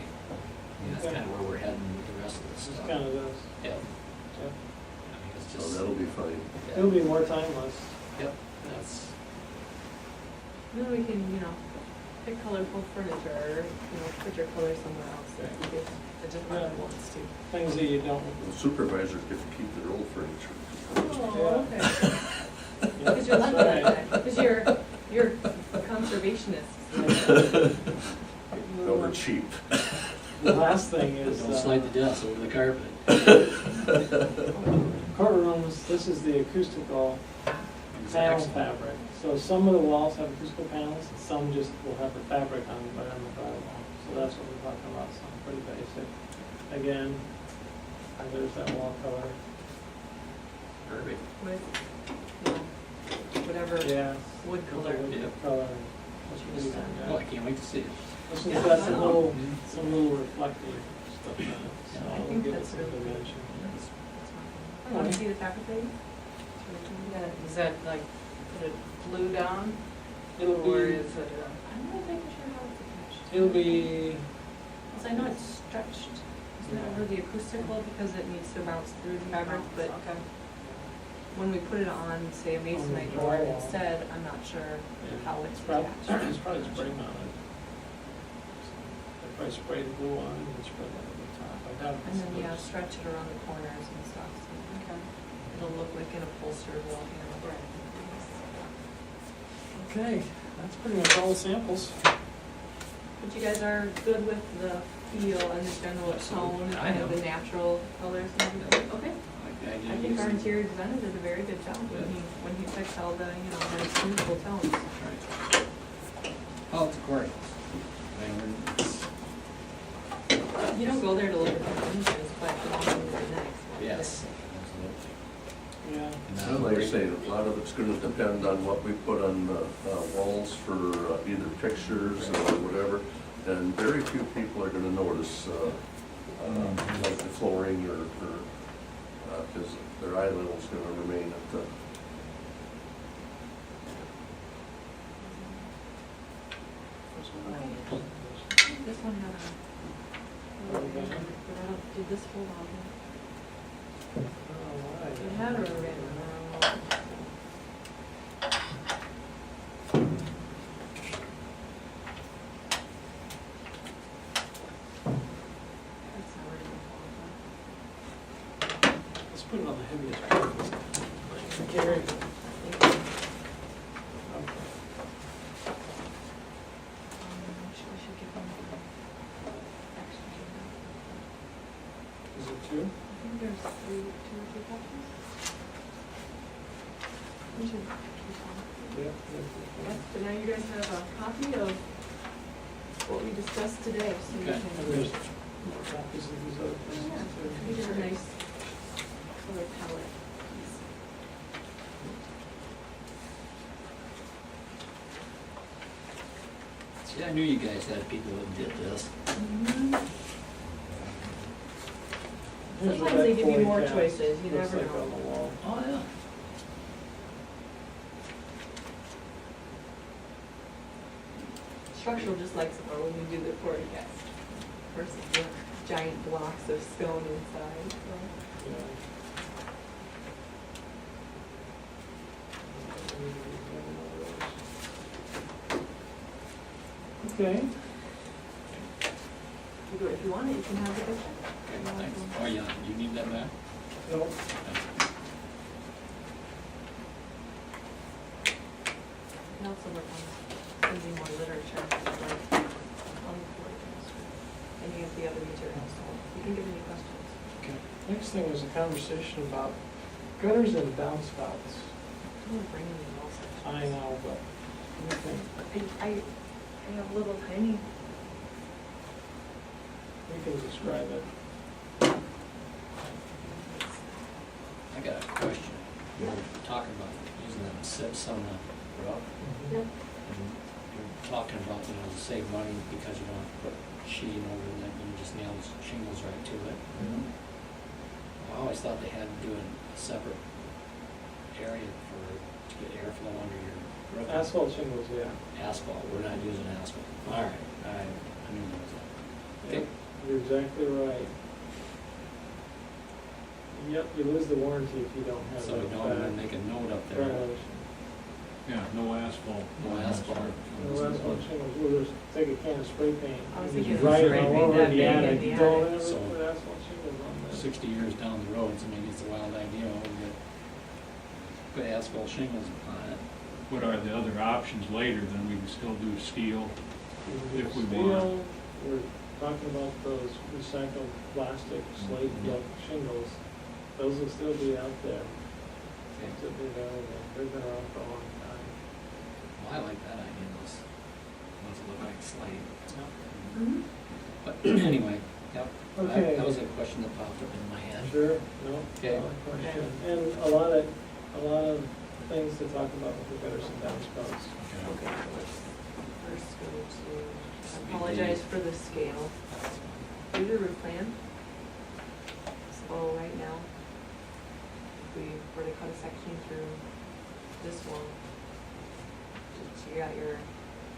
I mean, that's Okay. kind of where we're heading with the rest of this This stuff. kind of does. Yeah. Yep. I mean, it's so just. that'll be fine. yeah. It'll be more timeless. Yep, that's, Then we can, pick colorful furniture, or, put your color somewhere else that you get, the department wants to. Things that you don't. The supervisors get to keep their old furniture. Oh, okay. Yeah, Because you're that's lucky right. like that, because you're conservationist. No, we're cheap. The last thing is, don't slide the dust over the carpet. courtrooms, this is the acoustical panel Excellent. fabric. So some of the walls have acoustical panels, and some just will have the fabric on the drywall. So that's what we're talking about, something pretty basic. Again, there's that wall color. Perfect. With, whatever Yeah. wood the color. wood Yep. color. That's pretty darn good. Oh, I can't wait to see it. This Yeah, one's got I some know. little reflective stuff in it, so I it'll think give it that's some really good. dimension. Want to see the fabric lady? Is that like, put it glue down, It'll or be, is it a? I'm not making sure how it's attached. it'll be, Because I know it's stretched, isn't it really acoustical because it needs to bounce through the fabric, but Okay. when we put it on, say, a masonite the board drywall. instead, I'm not sure how it's probably, attached. it's probably spray mounted. They probably spray the glue on and spread that over the top. I doubt And then, yeah, stretch it around the corners and stuff, so Okay. it'll look like an upholstered wall panel. Okay, that's pretty much all the samples. But you guys are good with the feel and the general tone, Absolutely. I kind of know. the natural colors and everything? Okay. I think our interior designer did a very good job when he picked all the, nice neutral tones. Right. Oh, it's great. I mean, You don't go there to look at the finishes, but the ones that are nice. yes, absolutely. Yeah. And So like I say, a lot of it's gonna depend on what we put on walls for either pictures or whatever. And very few people are gonna notice, like the flooring or, cause their eye level's gonna remain at the. This one had a, but I don't, did this hold on? It had a red one. That's not really gonna Let's put it on the heaviest part. Carry. fall. We should give them extra. Is it two? I think there's two or three copies. We should keep on. Yeah. Yes, but now you guys have a copy of what we discussed today, so you Okay. can. And there's more copies of these other things Yeah, too. we did a nice color palette piece. See, I knew you guys had people that did this. Here's what Sometimes they that give you more 40 cast choices, you looks never like know. on the wall. Oh, yeah. Structural just likes it more when you do the forecast versus the giant blocks of stone inside, so. Yeah. Okay. If you want it, you can have the picture. Okay, thanks. Oh, yeah, you need that back? Nope. You can also work on sending more literature, like on the board, any of the other materials, so you can give any questions. Okay. Next thing was a conversation about gutters and downspouts. I'm gonna bring in the also. I know, but what do you think? I have little tiny. You can describe it. I got a question. You were talking about using them SIPs on the roof. Yep. And you're talking about, you know, to save money because you don't have to put sheeting over it, you just nail the shingles right to it. I always thought they had to do a separate area to get airflow under your roof. Asphalt shingles, yeah. Asphalt, we're not using asphalt. All right, I knew there was that. Okay. You're exactly right. Yep, you lose the warranty if you don't have So we that don't even back make a note up there. ventilation. Yeah, no asphalt. No asphalt. No asphalt shingles, we'll just take a can of spray paint. I was and thinking just write spray it all paint over that the big in attic. the Don't attic. ever So- put asphalt shingles on there. 60 years down the road, so maybe it's a wild idea, we'll get, put asphalt shingles on it. What are the other options later? Then we can still do steel. You can do If we steel, we're talking about those recycled plastic slate look shingles. Those will still be out there. Okay. Still be available. They've been around for a long time. Well, I like that idea, those that look like slate. Mm-hmm. But anyway, yep, Okay. that was a question that popped up in my head. Sure, no, Okay. valid question. And a lot of things to talk about with the gutters and downspouts. Okay, so let's first go to, I apologize for the scale. Do the roof plan. So right now, if we were to cut a section through this one, so you got your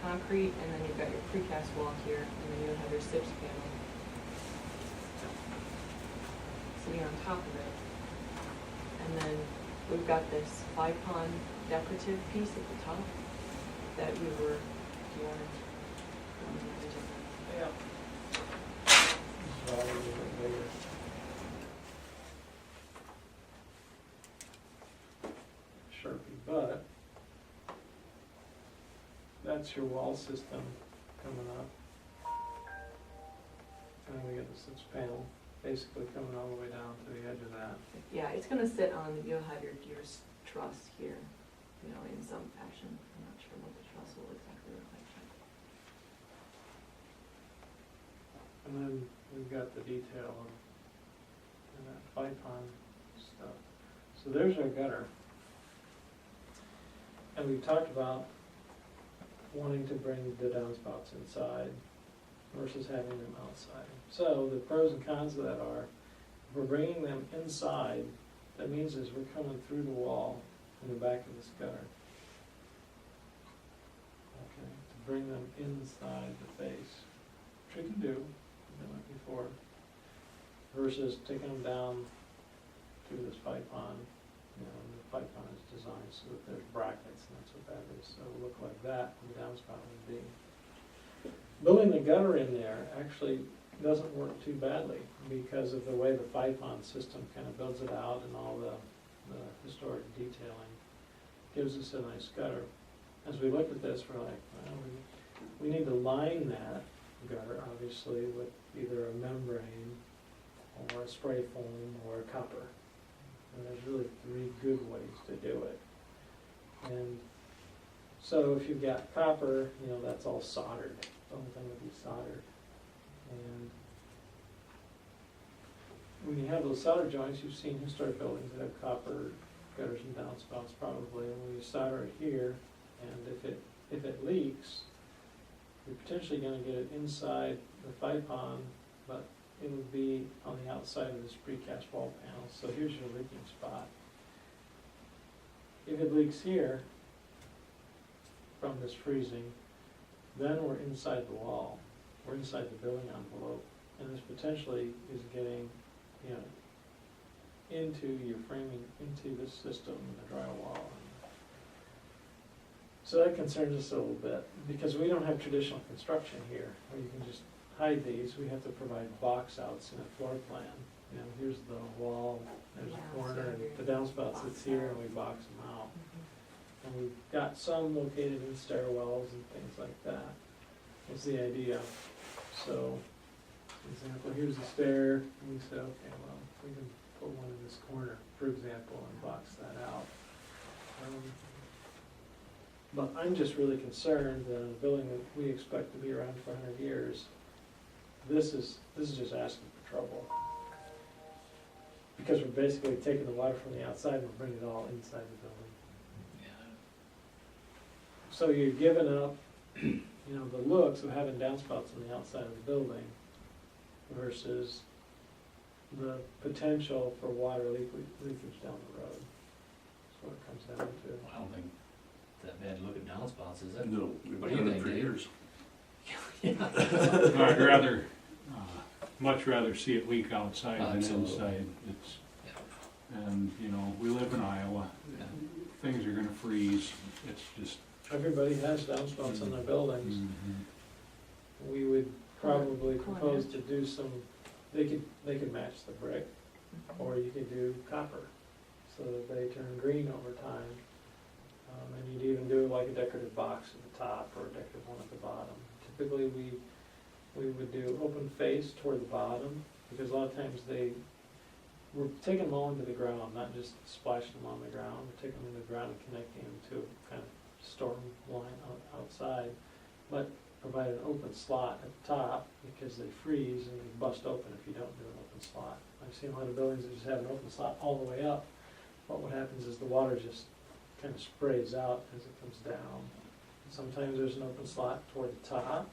concrete, and then you've got your precast wall here, and then you'll have your SIPS panel sitting on top of it. And then we've got this 5-pond decorative piece at the top that we were, do you want to? Yeah. This is all a little bit bigger. Sharpie, but that's your wall system coming up. And we got the SIPS panel basically coming all the way down to the edge of that. Yeah, it's gonna sit on, you'll have your truss here, you know, in some fashion. I'm not sure what the truss will exactly look like. And then we've got the detail of that 5-pond stuff. So there's our gutter. And we've talked about wanting to bring the downspouts inside versus having them outside. So the pros and cons of that are, if we're bringing them inside, that means is we're coming through the wall in the back of this gutter. Okay, to bring them inside the face, which we can do, we've done it before, versus taking them down through this 5-pond. You know, and the 5-pond is designed so that there's brackets, and that's what that is. So it'll look like that, and the downspout would be. Building the gutter in there actually doesn't work too badly because of the way the 5-pond system kind of builds it out and all the historic detailing. Gives us a nice gutter. As we look at this, we're like, well, we need to line that gutter, obviously, with either a membrane or a spray foam or a copper. And there's really 3 good ways to do it. And so if you've got copper, you know, that's all soldered. The whole thing would be soldered. And when you have those solder joints, you've seen historic buildings that have copper gutters and downspouts probably, and when you solder it here, and if it leaks, you're potentially gonna get it inside the 5-pond, but it would be on the outside of this precast wall panel. So here's your leaking spot. If it leaks here from this freezing, then we're inside the wall. We're inside the building envelope, and this potentially is getting, you know, into your framing, into this system, the drywall. So that concerns us a little bit, because we don't have traditional construction here, where you can just hide these. We have to provide box outs in a floor plan. You know, here's the wall, there's Yeah, a so corner, and you're the downspout box sits here, and out. we box them out. Mhm. And we've got some located in stairwells and things like that, was the idea. So, for example, here's the stair, and we said, okay, well, we can put one in this corner, for example, and box that out. But I'm just really concerned that in a building that we expect to be around for 100 years, this is just asking for trouble. Because we're basically taking the water from the outside and we're bringing it all inside the building. Yeah. So you're giving up, you know, the looks of having downspouts on the outside of the building versus the potential for water leakage down the road. That's what it comes down to. I don't think that bad to look at downspouts, is it? No, we've What do you done it think, for Dave? years. I'd rather, much rather see it leak outside than Absolutely. inside. It's, Yeah. and, you know, we live in Iowa, Yeah. things are gonna freeze, it's just. Everybody has downspouts in their buildings. Mhm. We would probably Corner. propose to do some, they could match the brick, or you could do copper, so that they turn green over time. And you'd even do like a decorative box at the top, or a decorative one at the bottom. Typically, we would do open face toward the bottom, because a lot of times we're taking them all into the ground, not just splashing them on the ground, we're taking them into the ground and connecting them to a kind of storm line outside, but provide an open slot at the top, because they freeze and they bust open if you don't do an open slot. I've seen a lot of buildings that just have an open slot all the way up, but what happens is the water just kind of sprays out as it comes down. Sometimes there's an open slot toward the top,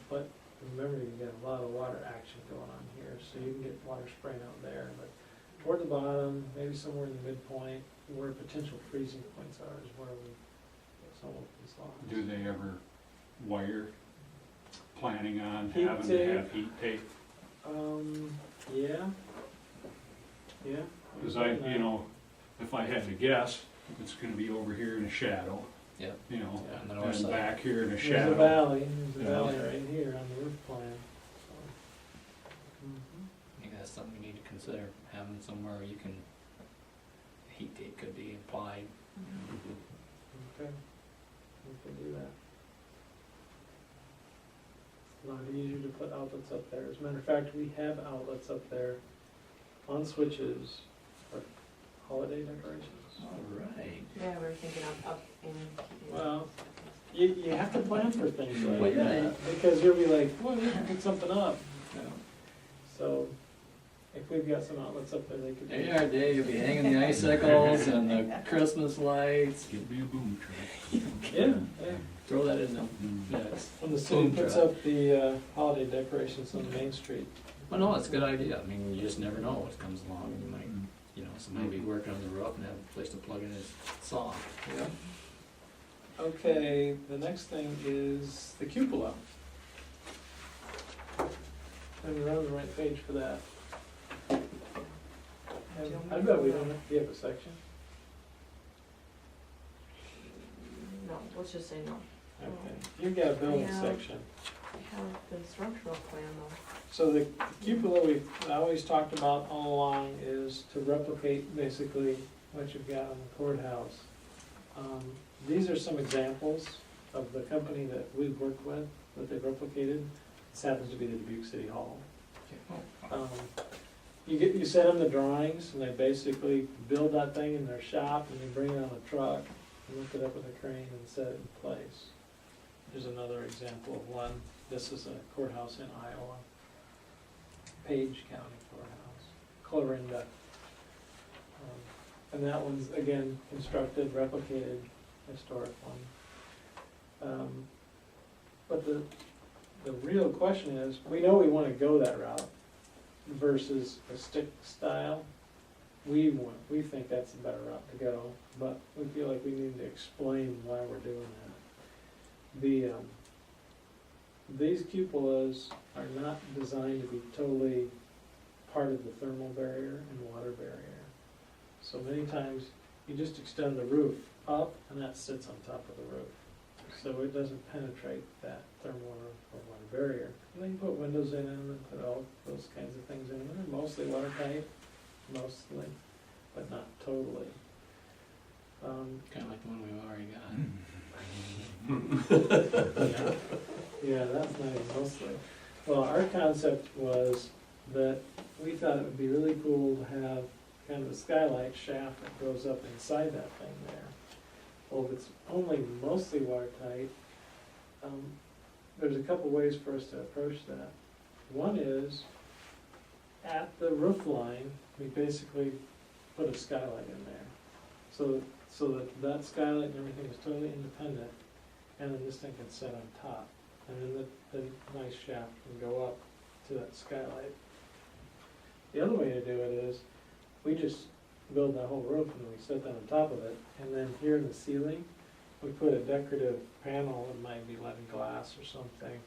but remember, you get a lot of water action going on here, so you can get water spraying out there, but toward the bottom, maybe somewhere in the midpoint, where potential freezing points are, is where we get some open slots. Do they ever wire, planning on Heat having to tape. have heat tape? Yeah. Yeah. Cause you know, if I had to guess, it's gonna be over here in a shadow, Yep. you know, Yeah, on the north and side. back here in a There's a shadow. valley Yeah. right here on the roof plan, so. I think that's something we need to consider, having somewhere where you can, heat tape could be applied. Okay, we can do that. A lot easier to put outlets up there. As a matter of fact, we have outlets up there on switches for holiday decorations. All right. Yeah, we were thinking up in. Well, you have to plan for things Well, like yeah. that, because you'll be like, well, we can put something up. Yeah. So, if we've got some outlets up there, they could. There you are, Dave, you'll be hanging the icicles and the Christmas lights. Give me a boom truck. Yeah, yeah. Throw that in there. Mhm. Yes. When the city Boom puts truck. up the holiday decorations on Main Street. Well, no, it's a good idea. I mean, you just never know what comes along, and you might, you know, somebody be working on the roof and have a place to plug in his saw. Yeah. Okay, the next thing is the cupola. And we're on the right page for that. And I bet we don't have, do you have a section? No, let's just say no. Okay, you've got a building Yeah. section. I have the structural plan though. So the cupola we've always talked about all along is to replicate basically what you've got in the courthouse. These are some examples of the company that we've worked with, that they've replicated. This happens to be the Dubuque City Hall. You send them the drawings, and they basically build that thing in their shop, and they bring it on a truck, and lift it up with a crane and set it in place. Here's another example of one. This is a courthouse in Iowa, Page County Courthouse, Clarinda. And that one's, again, constructed, replicated, historic one. But the real question is, we know we wanna go that route versus a stick style. We think that's the better route to go, but we feel like we need to explain why we're doing that. These cupolas are not designed to be totally part of the thermal barrier and water barrier. So many times you just extend the roof up and that sits on top of the roof. So it doesn't penetrate that thermal or water barrier. And then you put windows in them and put all those kinds of things in them. They're mostly watertight, mostly, but not totally. Kinda like the one we've already got. Yeah, that's nice, mostly. Well, our concept was that we thought it would be really cool to have kind of a skylight shaft that goes up inside that thing there. Well, if it's only mostly watertight, there's a couple ways for us to approach that. One is, at the roof line, we basically put a skylight in there. So that skylight and everything is totally independent, and then this thing can sit on top. And then the nice shaft can go up to that skylight. The other way to do it is, we just build that whole roof and we set that on top of it, and then here in the ceiling, we put a decorative panel, it might be leaded glass or something,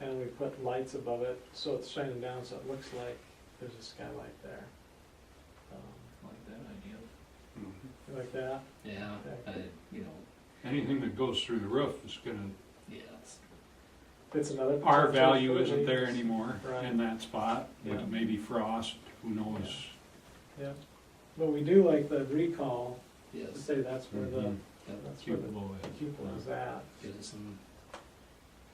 and we put lights above it, so it's shining down, so it looks like there's a skylight there. Like that idea. You like that? Yeah, you know, Anything that goes through the roof is gonna, yeah, it's, It's another. our potential value for isn't there leaks. anymore Right. in that spot, Yeah. with maybe frost, who knows? Yeah, but we do like the recall, to yes, say that's where the, Mhm. that's where the Cupola is. cupola is at. gives us some,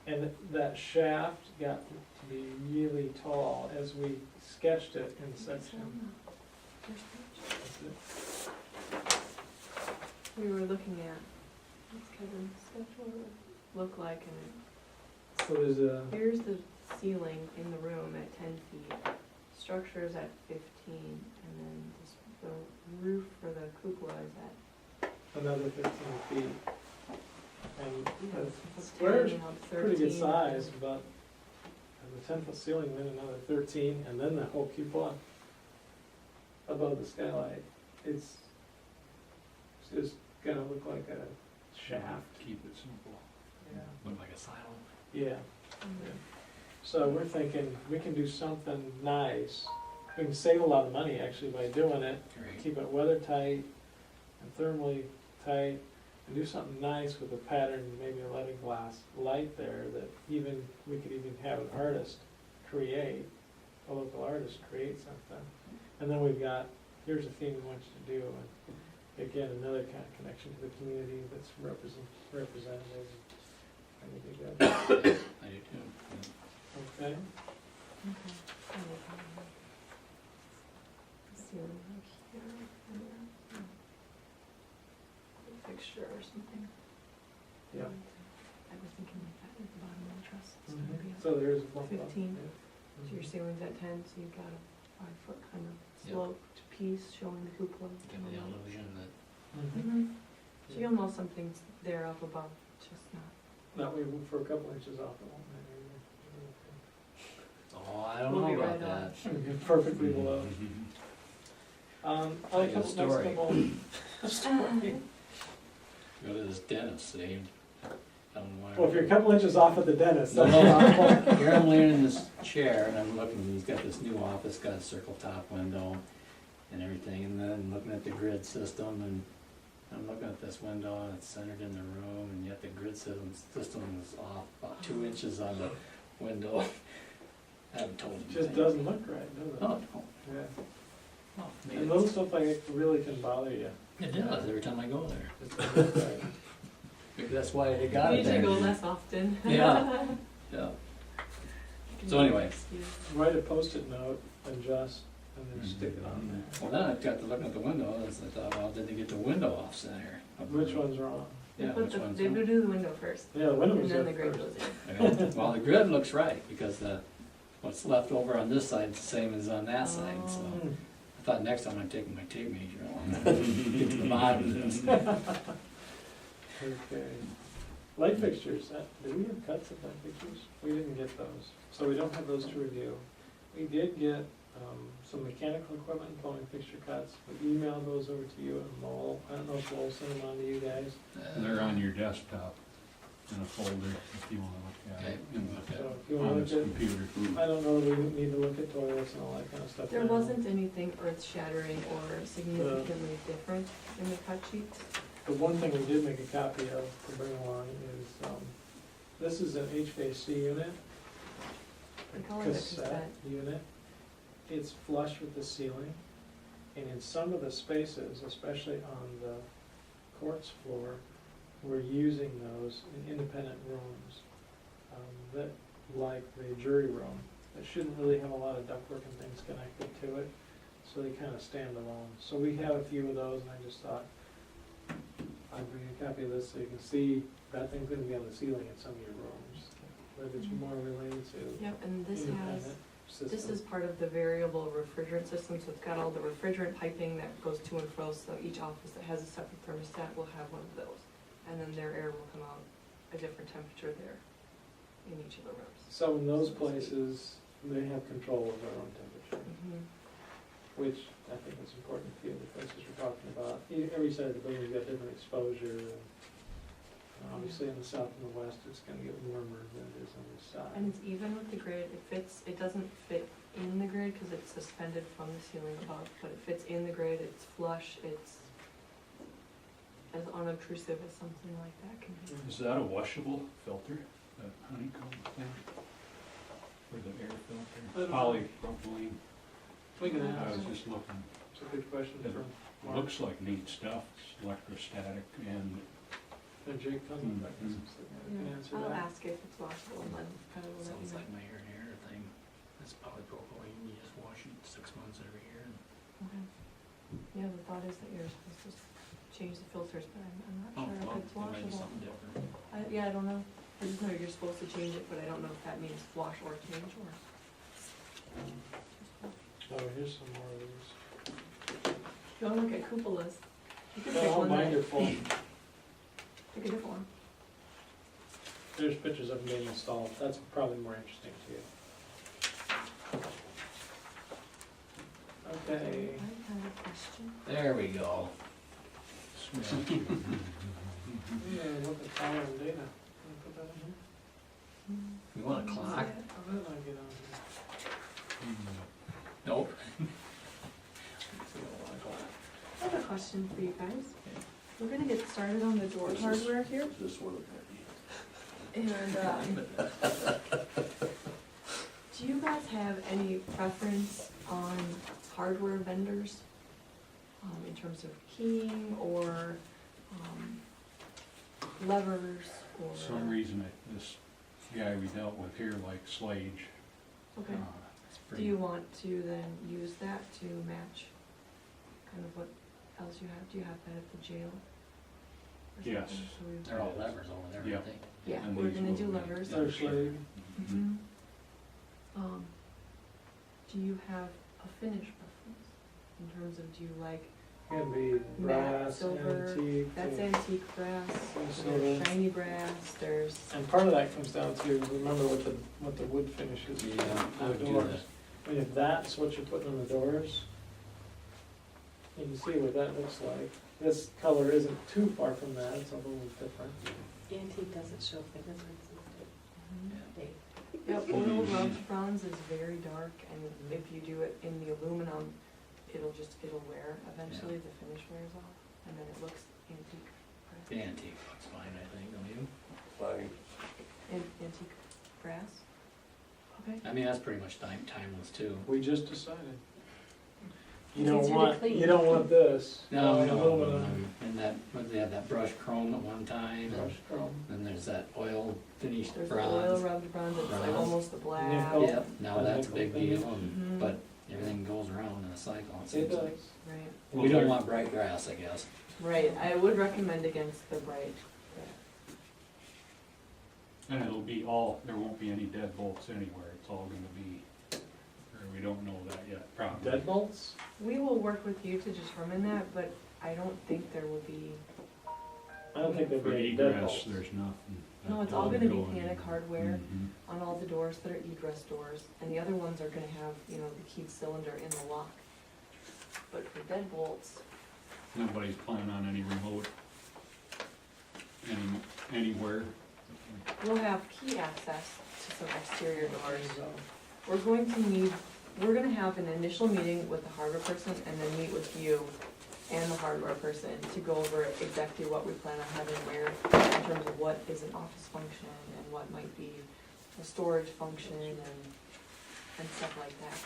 And that shaft got to be really tall as we sketched it in section. We were looking at, what's Kevin's schedule look like, and So there's a, here's the ceiling in the room at 10 feet, structure's at 15, and then the roof for the cupola is at, another 15 feet. And the it's square's 10, 13. pretty good size, but and the 10-foot ceiling, then another 13, and then the whole cupola above the skylight. It's just gonna look like a shaft. Keep it simple. Yeah. look like a silo. Yeah. Mhm. So we're thinking we can do something nice. We can save a lot of money actually by doing it. Great. Keep it weather tight and thermally tight, and do something nice with a pattern, maybe a leaded glass light there that even, we could even have an artist create, a local artist create something. And then we've got, here's a theme we want you to do, and again, another kind of connection to the community that's representative. I think we got it. I do too. Okay, Okay. Ceiling like here, and then, a fixture or something. yeah. I was thinking like that at the bottom of the truss, it's gonna be So there's a bump up. 15. yeah. So your ceiling's at 10, so you've got a 5-foot kind of Yep. sloped piece showing the cupola. Give me the illusion that, Mhm. So you'll know something's there up above, just not. That way, for a couple inches off, it won't oh, I don't We'll know be about right on. that. matter. It'll be perfectly below. I Other got a couple, story. next couple. Story. Go to this dentist, see, I don't know why. Well, if you're a couple inches off at the dentist, No, that's no, here I'm laying in this chair and I'm looking, he's got this new office, got a circle top window and everything, and then looking at the grid system, and I'm looking at this window and it's centered in the room, and yet the grid system is off about 2 inches on the window. I haven't told him. It just anything. doesn't look right, does it? No, it don't. Yeah. No, And maybe little it's- stuff like it really can bother you. It does every time I go there. Just doesn't look right. Maybe that's why they got You it usually there. go less often. Yeah. Yeah. So anyway. Write a Post-it note and then stick it on there. Well, then I got to looking at the window, and I thought, well, did they get the window off center? Which one's wrong? Yeah, which one's They wrong? do the window first, Yeah, the window and was then there the grid first. goes in. Okay. Well, the grid looks right, because what's left over on this side is the same as on that side, so Hmm. I thought next time I'm taking my tape measure, I'll get to the bottom of this. Okay. Light fixtures, do we have cuts of light fixtures? We didn't get those, so we don't have those to review. We did get some mechanical equipment, plumbing fixture cuts. We emailed those over to you and Lowell. I don't know if Lowell sent them on to you guys. They're on your desktop. in a folder if you wanna look at it. Okay, in okay. the- So if you wanna On look this at, computer. I don't know, we need to look at toilets and all that kind of stuff. There now. wasn't anything earth-shattering or significantly different in the cut sheets. The one thing we did make a copy of to bring along is, this is an HVAC unit. They call it a cassette. Unit. It's flush with the ceiling, and in some of the spaces, especially on the courts floor, we're using those in independent rooms, that, like the jury room, that shouldn't really have a lot of ductwork and things connected to it, so they kind of stand alone. So we have a few of those, and I just thought I'd bring a copy of this so you can see that thing's gonna be on the ceiling in some of your rooms, but it's more related to Yep, and this independent has, system. this is part of the variable refrigerant system, so it's got all the refrigerant piping that goes to and fro, so each office that has a separate thermostat will have one of those. And then their air will come out a different temperature there in each of the rooms. So in those places, they have control of their own temperature, Mhm. which I think is important to the places we're talking about. Every side of the building's got different exposure, and obviously in the south and the west, it's gonna get warmer than it is on the side. And it's even with the grid, it fits, it doesn't fit in the grid because it's suspended from the ceiling above, but it fits in the grid, it's flush, it's as unobtrusive as something like that can be. Is that a washable filter, that honeycomb thing? For the air I filter? don't know. Polypropylene? We can I was ask, just looking, it's a good question It for Mark. looks like neat stuff, it's electrostatic and, And Jake, come Mm, back and can Yeah, answer I'll that. ask if it's washable and then I will let you Sounds know. like my air and air thing, it's polypropylene, you just wash it 6 months every year. Okay. Yeah, the thought is that you're supposed to change the filters, but I'm not Oh, sure well, if it's it might be washable. something different. Yeah, I don't know. I just know you're supposed to change it, but I don't know if that means wash or change or. Oh, here's some more of these. If you wanna look at cupolas, you can pick Oh, one mine are that, full. pick a different one. There's pictures of them being installed, that's probably more interesting to you. Okay, I have a question. There we go. smell. yeah, look at power and data. Can I put that in here? You want a clock? How did I get on here? Nope. See, I want a clock. I have a question for you guys. We're gonna get started on the door hardware here, This one. and, do you guys have any preference on hardware vendors? In terms of keying or, levers or? For some reason, this guy we dealt with here likes Slage. Okay. It's Do pretty- you want to then use that to match kind of what else you have? Do you have that at the jail? or Yes. something? So we- They're all levers over there, Yeah. aren't they? Yeah, And we're these gonna will do be- levers. They're Schlage. Mhm. Do you have a finish preference? In terms of, do you like, Can be Matte, brass, silver, antique. that's or- antique brass, Silver. there's shiny brass, there's, And part of that comes down to, remember what the wood finish is Yeah, I on would the do doors. that. I mean, if that's what you're putting on the doors, you can see what that looks like. This color isn't too far from that, it's a little different. Antique doesn't show the difference in date. yep, oil rubbed bronze is very dark, and if you do it in the aluminum, it'll wear eventually, the finish wears off, and then it looks antique The brass. antique looks fine, I think, don't you? Fine. Antique brass? Okay. I mean, that's pretty much timeless too. We just decided. You It's don't easier to want, clean. you don't want this. No, Aluminum, and that, what, they had that brush chrome at one time, and brushed chrome. then there's that oil finished There's the oil bronze. rubbed bronze, it's like Bronze. almost a black. Nickel. Yep, now that's a big deal, Mhm. but everything goes around in a cycle, it It seems does. like. Right, We don't want bright grass, I guess. right, I would recommend against the bright grass. And it'll be all, there won't be any dead bolts anywhere, it's all gonna be, or we don't know that yet, probably. Deadbolts? We will work with you to determine that, but I don't think there will be, I don't think there'd For be any egress, deadbolts. there's nothing. no, it's That all will gonna be go in. panic hardware Mhm. on all the doors that are egress doors, and the other ones are gonna have, you know, the keyed cylinder in the lock. But for deadbolts, Nobody's planning on any remote, anywhere, we'll have key access to some exterior doors. So, We're gonna have an initial meeting with the hardware person and then meet with you and the hardware person to go over exactly what we plan on having where in terms of what is an office function and what might be a storage function and stuff like that.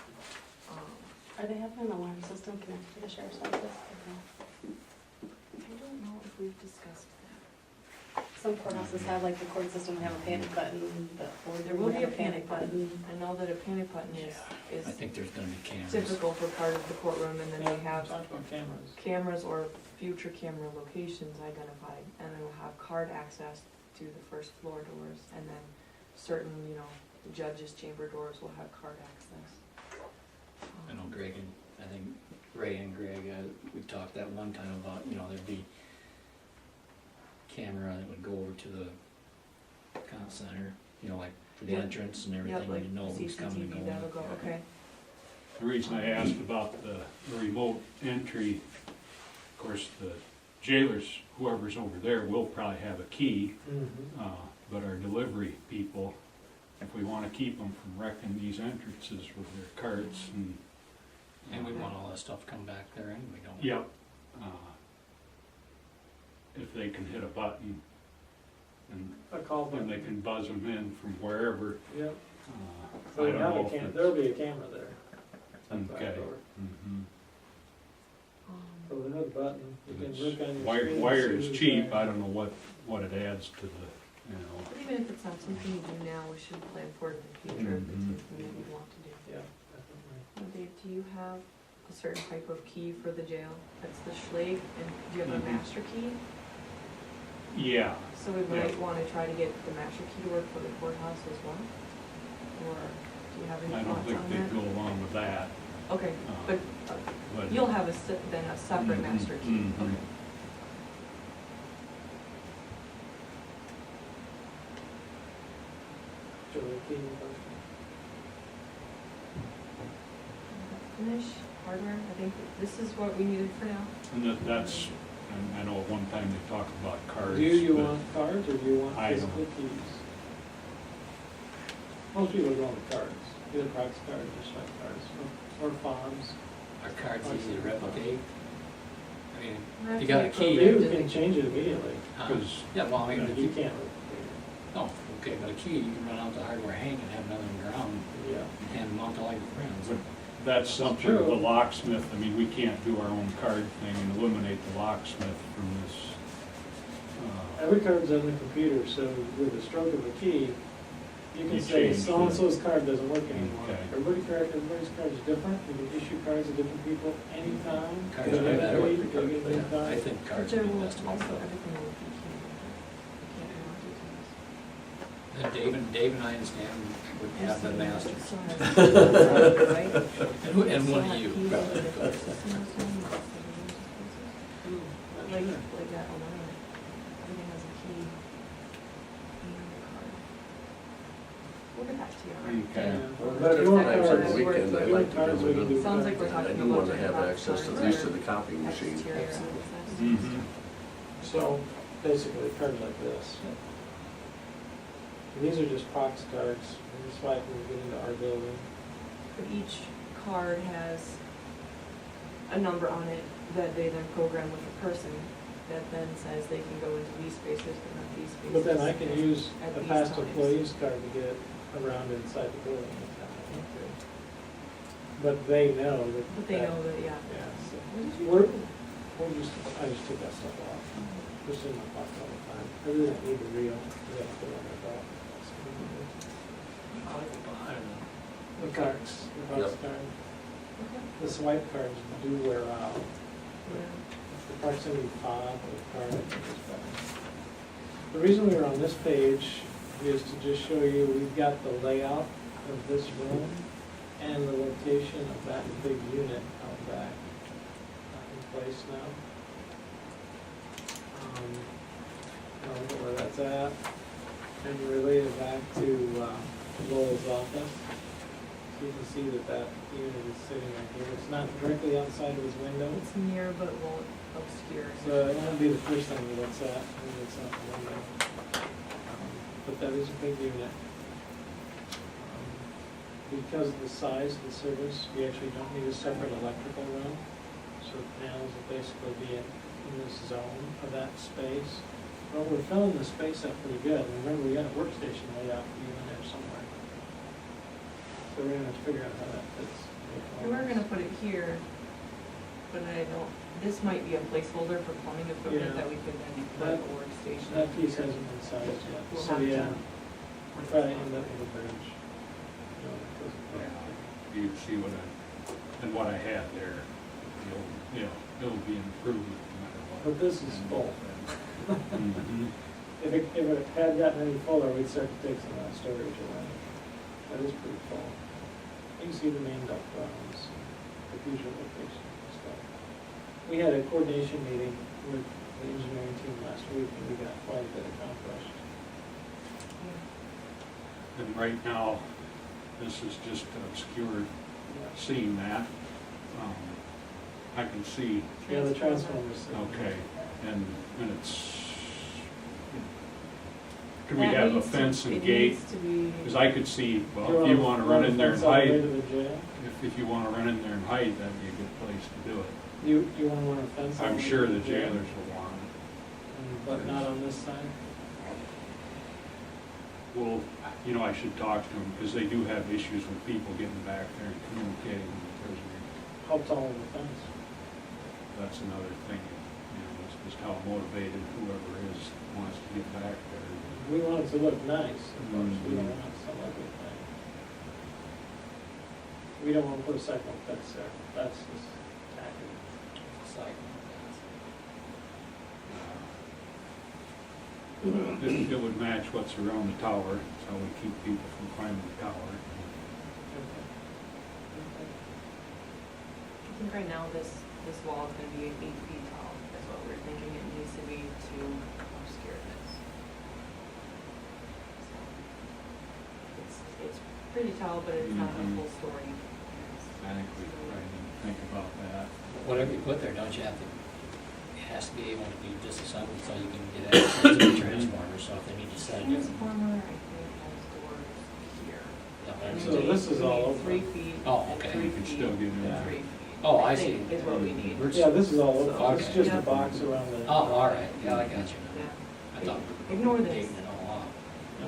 Are they having an alarm system connected to the sheriff's office? I don't know if we've discussed that. Some courthouses have, like, the court system will have a panic button, the board There will be a have panic button. I know that a panic button I is think there's gonna be cameras. typical for part of the courtroom and then they have talk about cameras. cameras or future camera locations identified, and then we'll have card access to the first floor doors, and then certain, the judges' chamber doors will have card access. I know Greg and, I think Ray and Greg, we talked that one time about, there'd be camera that would go over to the con center, like for the Yep. entrance and Yep, everything, like you know who's coming and CCTV, going. that'll go, okay. The reason I asked about the remote entry, of course, the jailers, whoever's over there, will probably have a key, but our delivery people, if we wanna keep them from wrecking these entrances with their carts and. And we want all that stuff to come back there anyway, don't we? Yep. If they can hit a button and A call then button. they can buzz them in from wherever. Yep, I so we don't have know a if cam, it's- there'll be a camera there. at the back Okay. door. Mhm. So with a button, you can It's look on your Wire, screen. and wire see is who's cheap, there. I don't know what it adds to the, But even if it's not something you do now, we should plan for it in the future, if it's Mhm. something that we want to do. Yeah, definitely. Now, Dave, do you have a certain type of key for the jail? That's the Schlag, and do you have a Mhm. master key? yeah, So we Yeah. might wanna try to get the master key to work for the courthouse as well? Or do you have any I don't thoughts think on they'd that? go along with that. Okay, but But you'll have then a separate Mhm, master key, mhm. okay. Julie, key, Finish, hardware, I think this is what we needed for now. And that's, and I know at one time they talked about cards. Do you but want cards or do you want I don't. physical keys? Most people go with cards, either Prox cards or swipe cards, or fobs. Our cards easy to replicate. I mean, Not you got a to key. program You to can the- change it immediately. Because Yeah, well, I mean, You can't replicate no, okay, but a key, you can run out to hardware hang and have another ground it. Yeah. and hand them out to all your friends. that's something True. the locksmith, I mean, we can't do our own card thing and eliminate the locksmith from this. Every card's on the computer, so with the stroke of a key, you can You say change so-and-so's card doesn't work anymore. Okay. Everybody's card is different, you can issue cards to different people anytime. Cards They are get better. free, they get new I cards. think But cards there would be will best. also, everything will be key. We can't have multi-keys. And Dave and I understand would have the master. So has- right? And one of you. Still have keys over the system or something, like, like that alarm, everything has a key and a card. We'll get back to you. all right? Okay. Yeah. But If you want times on cards, the weekend, I'd like to cards, do we can it. do Sounds like we're cards. I talking do about wanna have different access at cards least to or the copy machine. exterior Absolutely. access. Mhm. So, basically, cards like this. And these are just Prox cards, and this is why when we get into our building. But each card has a number on it that they then program with the person that then says they can go into these spaces, but not these spaces. But then I can use at a these past times. employee's card to get around inside the building. But they know that. But they know that, yeah. Yeah, so, What did you we're, do? I just took that stuff off, just in my pocket all the time. I really don't need the real, I have to put it on my belt. The cards, the Prox Yep. card, Okay. the swipe cards do wear out. Yeah. The proximity fob or card is better. The reason we were on this page is to just show you, we've got the layout of this room and the location of that big unit out back in place now. Look at where that's at, and relate it back to Lowell's office. So you can see that that unit is sitting right here. It's not directly outside of his window. It's near but won't obscure. So it won't be the first thing he looks at when he looks out the window. but that is a big unit. Because of the size of the service, we actually don't need a separate electrical room. So the panels will basically be in this zone of that space. But we're filling the space up pretty good. And remember, we got a workstation laid out for you in there somewhere. So we're gonna have to figure out how that fits. We were gonna put it here, but I don't, this might be a placeholder for plumbing equipment Yeah. that we could then put a workstation. That piece hasn't been sized yet, We'll so have to- yeah, we'll probably end up with a bench. You know, it doesn't- You see what I had there, it'll be an improvement no matter what. But this is full. Mhm. If it had gotten any fuller, we'd start to take some of that storage away. That is pretty full. You can see the main duct runs, the future location and stuff. We had a coordination meeting with the engineering team last week, and we got quite a bit accomplished. And right now, this is just obscured, seeing that. I can see, Yeah, the transformers. okay, and it's, could we That have a needs to- fence and it gate? needs to be, Because I could see, well, if you wanna run in there and Fence all the way hide, to the jail? if you wanna run in there and hide, that'd be a good place to do it. You wanna run a fence? all I'm the way sure to the jail? jailers will want it. But not on this side? Well, I should talk to them, because they do have issues with people getting back there and communicating with the prisoners. How tall is the fence? That's another thing, it's just how motivated whoever is wants to get back there. We want it to look nice, of course, we don't Mhm. want some ugly thing. We don't wanna put a cyclone fence there, that's just tacky. It's like, It would match what's around the tower, so we keep people from climbing the tower. I think right now this wall is gonna be 8 feet tall, that's what we're thinking it needs to be to obscure this. So, it's pretty tall, but it's not a Mhm. full story. I think we probably need to think about that. whatever you put there, don't you have to, it has to be able to be disassembled so you can get access to the transformer, so if they need to set it in. Transformer, I think, has doors here. Yeah, And So we this is need all open. 3 feet. Oh, and okay. 3 You can feet, still get in and there. 3 feet. Oh, I think see. Is what we need. We're- Yeah, this is all So- open, it's just Yeah. a box around the. Oh, all right, yeah, I got you now. Yeah. I thought Ignore we were this. taking it all off. No.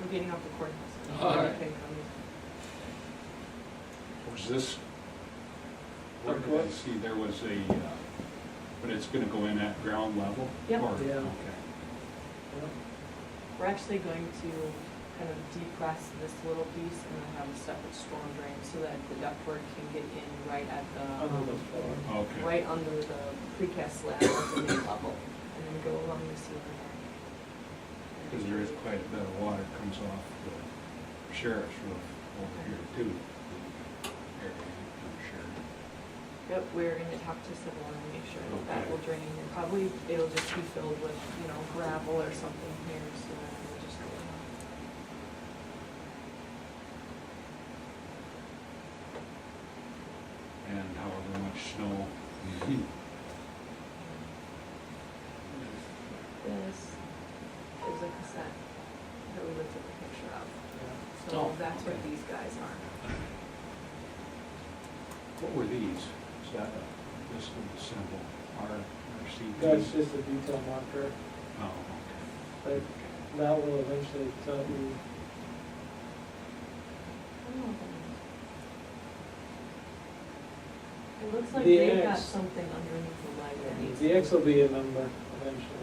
We're getting off the courthouse. All right. Okay, Was this, where did I see there was a, but it's gonna go in at ground level? Yep. Or- Yeah. Okay. We're actually going to kind of depress this little piece and then have a separate storm drain so that the ductwork can get in right at the, Under the floor. Okay. right under the precast slab at the main level, and then go along the ceiling. Because there is quite a bit of water comes off the sheriff's roof over here too. Area, I'm sure. Yep, we're gonna talk to Civil and make sure that that Okay. will drain, and probably it'll just be filled with, gravel or something here, so then we'll just go along. And however much snow. This is a cassette that we looked at the picture of, so Oh, that's what okay. these guys are. What were these? Is that this little symbol, RCP? That's just a detail marker, Oh, okay. but that will eventually tell you, I don't know what that is. It looks like The they've got X. something underneath the leg that needs. the X will be a number eventually.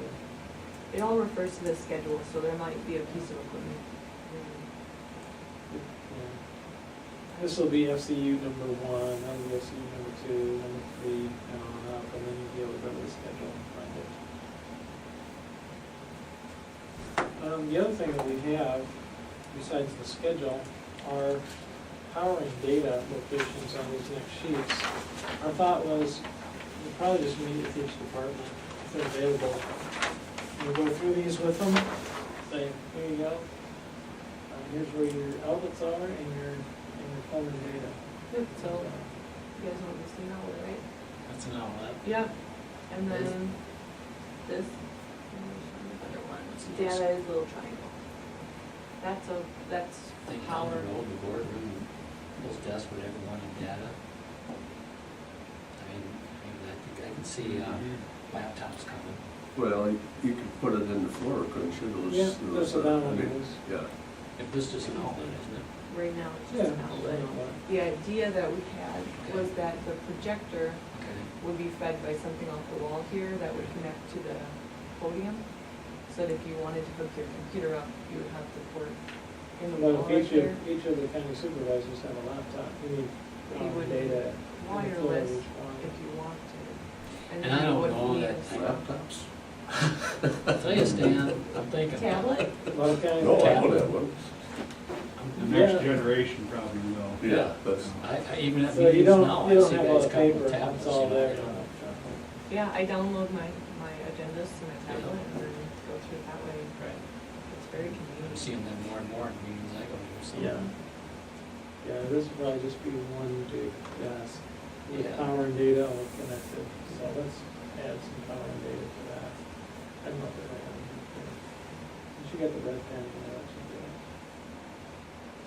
It all refers to the schedule, so there might be a piece of equipment. Yeah. This will be FCU number 1, that'll be FCU number 2, number 3, and on up, and then you'll be able to go to the schedule and find it. The other thing that we have, besides the schedule, are powering data locations on these next sheets. Our thought was, we'll probably just meet with each department if they're available. We'll go through these with them, say, here you go. Here's where your outlets are and your plumbing data. Good, so you guys want this thing out, right? That's an outlet. Yep, and then this, and there's some other ones. Data is little triangle. That's Think down power. the road, the boardroom, those desks would ever want data. I mean, I can see laptops coming. Well, you could put it in the floor, couldn't you? Yeah, Those, that's what that I one mean, is. Yeah, If this is an outlet, isn't it? Right now, it's Yeah. just an outlet. The idea that we had was that the projector Okay. would be fed by something off the wall here that would connect to the podium. So that if you wanted to hook your computer up, you would have the port in the wall Well, right if there. each of the county supervisors have a laptop, you need You would data in the floor of wireless each one. if you want to. And then I you don't wouldn't know need that a laptops. I'll tell you, Stan, I'm thinking. tablet. A lot of counties. No, I have would have one. The next Yeah. generation probably will. Yeah, that's, Even at So you meetings don't, now, you I don't see have all guys the come paper, with tablets, it's all you know, there. they don't- Yeah, I download my agendas to my tablet and then go through it that way. Right. It's very I'm convenient. seeing them more and more in meetings I go to, so. Yeah. Yeah, this would probably just be one big desk with Yeah. power and data all connected, so let's add some power and data to that. I don't know if they're right. You should get the red pen, and that should do it.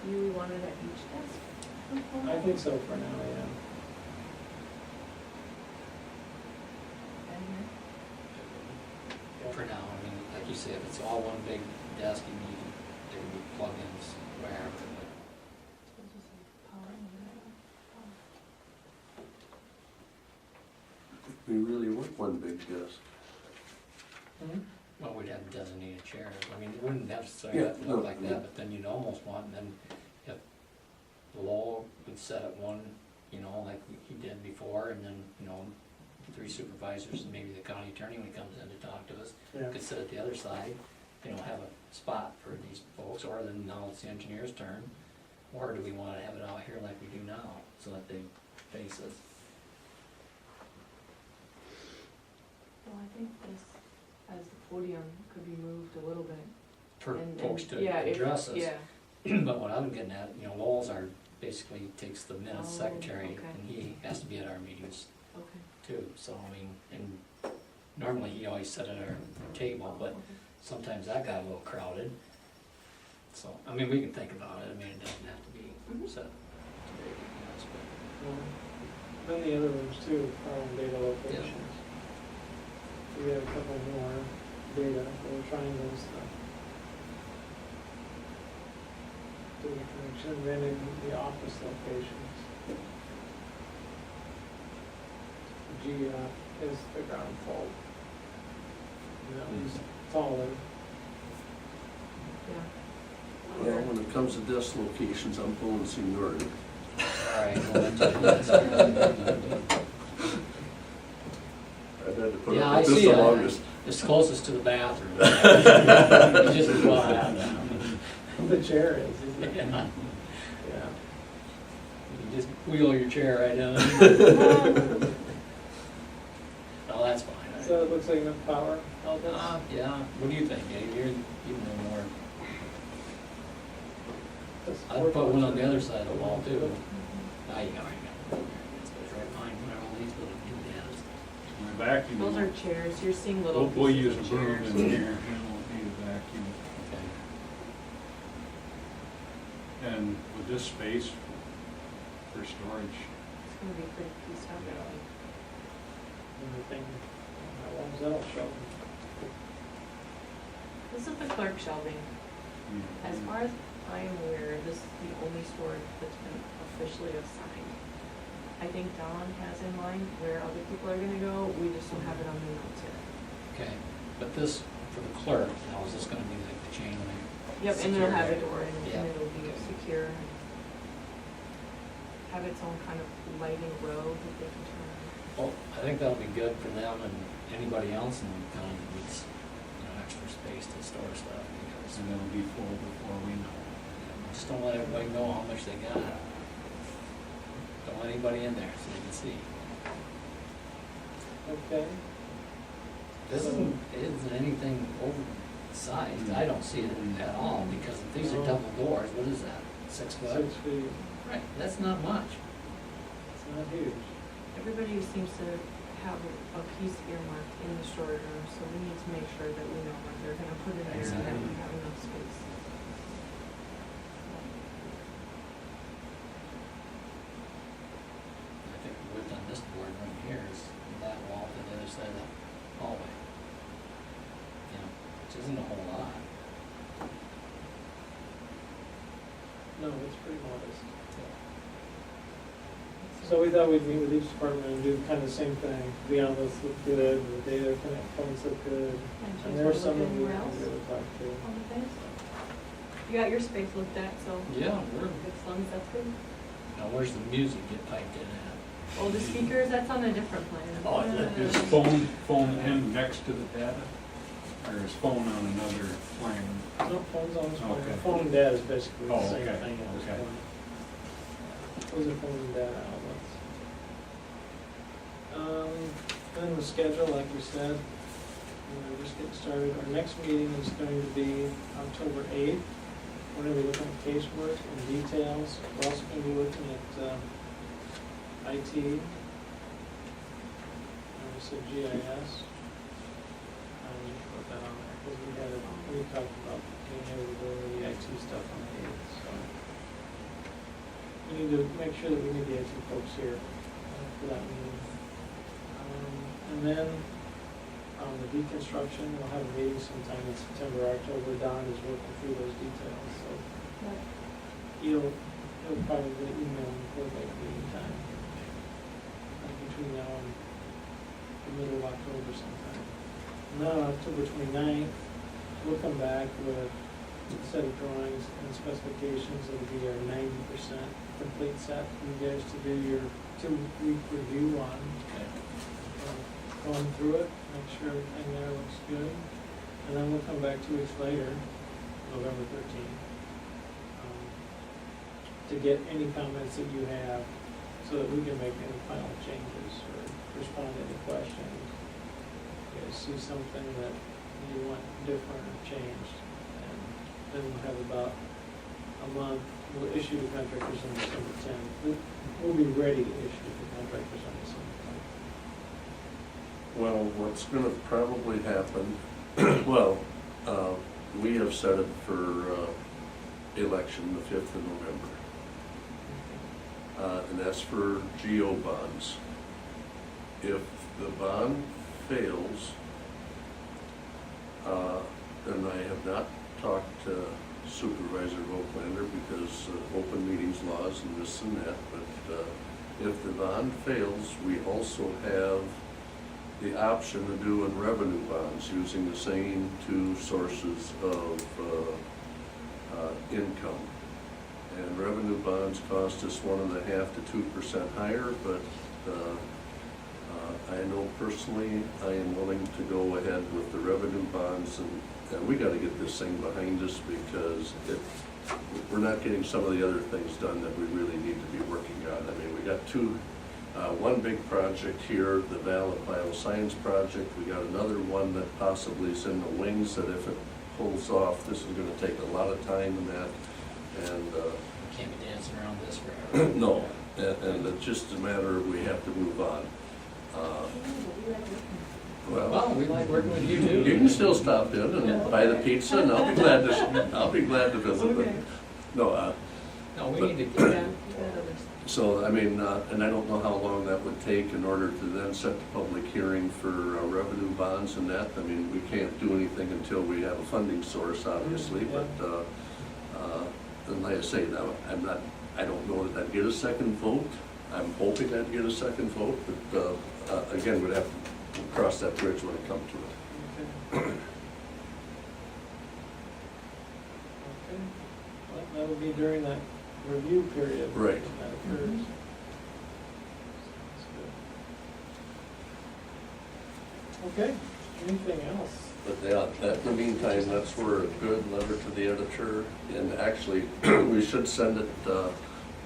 You want it at each desk? I think so for now, yeah. And here? Yeah. For now, I mean, like you say, if it's all one big desk, you need, there can be plugins wherever, but. we really want one big desk. Mhm. Well, we'd have designated chairs, I mean, it wouldn't necessarily Yeah, have to look no, like yeah. that, but then you'd almost want, and then if Lowell would set up one, you know, like he did before, and then, you know, 3 supervisors, and maybe the county attorney when he comes in to talk to us, Yeah. could sit at the other side, you know, have a spot for these folks, or then now it's the engineer's turn, or do we wanna have it out here like we do now, so that they face us? Well, I think this, as the podium, could be moved a little bit. For and- folks and- to yeah, if- address us. Yeah, But what I'm getting at, you know, Lowell's our, basically takes the minutes Oh, secretary, okay. and he has to be at our meetings okay. too, so I mean, and normally he always sat at our table, but Okay. sometimes that got a little crowded. So, I mean, we can think about it, I mean, it doesn't have to be Mhm. set today, yes, but, Then the other rooms too, power and data locations. We have a couple more data, little triangles, do the connection, then in the office locations. G is the ground fault. You know, it's taller. Yeah. Well, when it comes to desk locations, I'm pulling seniority. alright, well, that's. I've had to put Yeah, up I with this see the it. longest. It's closest to the bathroom. You just go out now. The chair is, isn't it? Yeah. Yeah. You just wheel your chair right down. Oh, that's fine. So it looks like enough power outlets? Yeah, what do you think, Dave? You know more. That's I'd put one on the 4%. other side of the wall too. Ah, you already got it. It's right behind where all these little doodads. My vacuum. Those are chairs, you're seeing little We'll pieces use a of broom chairs. in here, and we'll need a vacuum. Okay. And with this space for storage, It's gonna be pretty pieced up. Yeah. Everything, how long's that'll show? This is the clerk shelving. As far as I am aware, this is the only storage that's been officially assigned. I think Don has in mind where other people are gonna go, we just don't have it on the notes yet. Okay, but this, for the clerk, now is this gonna be like the chain link? Yep, and it'll have a Secure, door and Yeah. it'll be secure and have its own kind of lighting row that they can turn on. Well, I think that'll be good for them and anybody else in the county that needs, you know, extra space to store stuff, because and it'll be full before we know. just don't let everybody know how much they got. Don't let anybody in there so they can see. Okay. This isn't anything oversized, I don't see it at all, because if these are No. double doors, what is that, 6 foot? 6 feet, Right, that's not much. it's not huge. Everybody seems to have a piece earmarked in the storage room, so we need to make sure that we know what they're gonna put in there and that we have enough space. I think the width on this board right here is that wall to the other side of the hallway. You know, which isn't a whole lot. No, it's pretty modest. So we thought we'd meet with each department and do kind of the same thing, the envelopes look good, the data points look good, and there's some that we Anywhere want else? to really talk to. All the things. You got your space looked at, so Yeah, we're, as long as that's good. now where's the music get piped in at? Oh, the speakers, that's on a different plan. Oh, is it? Is phone in next to the data? Or is phone on another plan? No, phone's on this Okay. one, phone and data is basically the Oh, same okay, thing at this okay. point. Those are phone and data outlets. Then the schedule, like we said, we're just getting started. Our next meeting is going to be October 8th. We're going to be looking at casework and details. We're also going to be looking at IT. And we said GIS. Put that on there, because we talked about being able to go over the IT stuff on the 8th, so. We need to make sure that we need the IT folks here for that meeting. And then, the deconstruction, we'll have a meeting sometime in September, October. Don is working through those details, so he'll probably email me before that meeting time. Between now and the middle of October sometime. And then on October 29th, we'll come back with a set of drawings and specifications. It'll be our 90% complete set for you guys to do your 2-week review on. Going through it, make sure everything there looks good. And then we'll come back 2 weeks later, November 13th, to get any comments that you have so that we can make any final changes or respond to any questions. You guys see something that you want different or changed, and then we'll have about a month. We'll issue the contractors on December 10th. We'll be ready to issue the contractors on December 10th. Well, what's gonna probably happen, well, we have set it for, election the 5th of November. And that's for GO bonds. If the bond fails, and I have not talked to Supervisor Voigtlander because open meetings laws and this and that, but if the bond fails, we also have the option of doing revenue bonds using the same 2 sources of income. And revenue bonds cost us 1.5% to 2% higher, but I know personally I am willing to go ahead with the revenue bonds, and we gotta get this thing behind us because we're not getting some of the other things done that we really need to be working on. I mean, we got one big project here, the Val of Bioscience project. We got another one that possibly is in the wings that if it pulls off, this is gonna take a lot of time in that. And Can't be dancing around this forever. no, and it's just a matter of we have to move on. Well, we like working with you too. You can still stop in and buy the pizza, and I'll be glad to visit. But Okay. no, No, we need to Yeah, get, you got others. so, I mean, and I don't know how long that would take in order to then set the public hearing for revenue bonds and that. I mean, we can't do anything until we have a funding source, obviously, but, and like I say, now, I don't know that I'd get a second vote. I'm hoping I'd get a second vote, but, again, we'd have to cross that bridge when it comes to it. Okay. Okay, well, that'll be during that review period. Right. when that occurs. Mhm. That's good. Okay, anything else? But yeah, in the meantime, that's where a good letter to the editor, and actually, we should send it,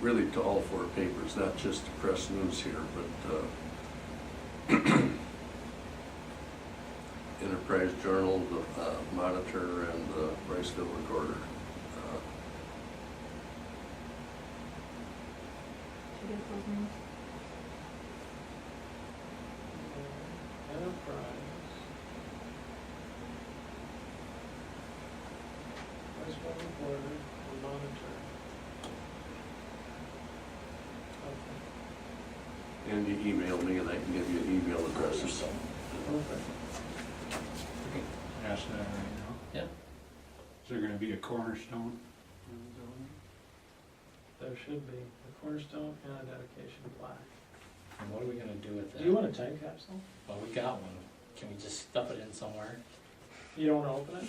really to all 4 papers, not just to Press News here, but, Enterprise Journal, the Monitor, and the Riceville Recorder. Did you get those names? order, we monitor. Okay. And you email me and I can give you email addresses. Okay. Ask that right now. Yeah. Is there gonna be a cornerstone? There should be a cornerstone and a dedication plaque. And what are we gonna do with that? Do you want a time capsule? Well, we got one. Can we just stuff it in somewhere? You don't wanna open it?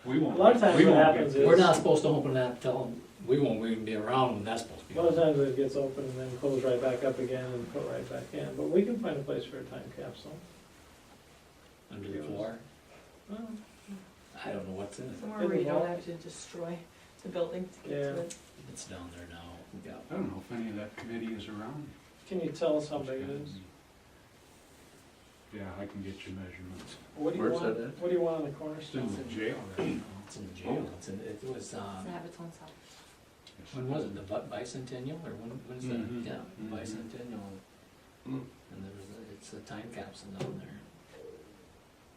We won't. A lot of times we what won't happens get- is- We're not supposed to open that till, we won't even be around when that's supposed to A be lot of open. times it gets open and then closed right back up again and put right back in, but we can find a place for a time capsule. Under the floor. Well, I don't know what's in it. Somewhere where you don't have to destroy the building to get to Yeah. it. It's down there now. We got, I don't know if any of that committee is around. can you tell us how big it is? Yeah, I can get you measurements. What do you Where's want, that at? what do you want on the It's cornerstone? in the jail right now. it's in the jail. It's in, it was, Does it have its own cell? when was it, the bicentennial, or when's that? Mhm, Yeah, mhm. bicentennial, Hmm. and there was, it's a time capsule down there.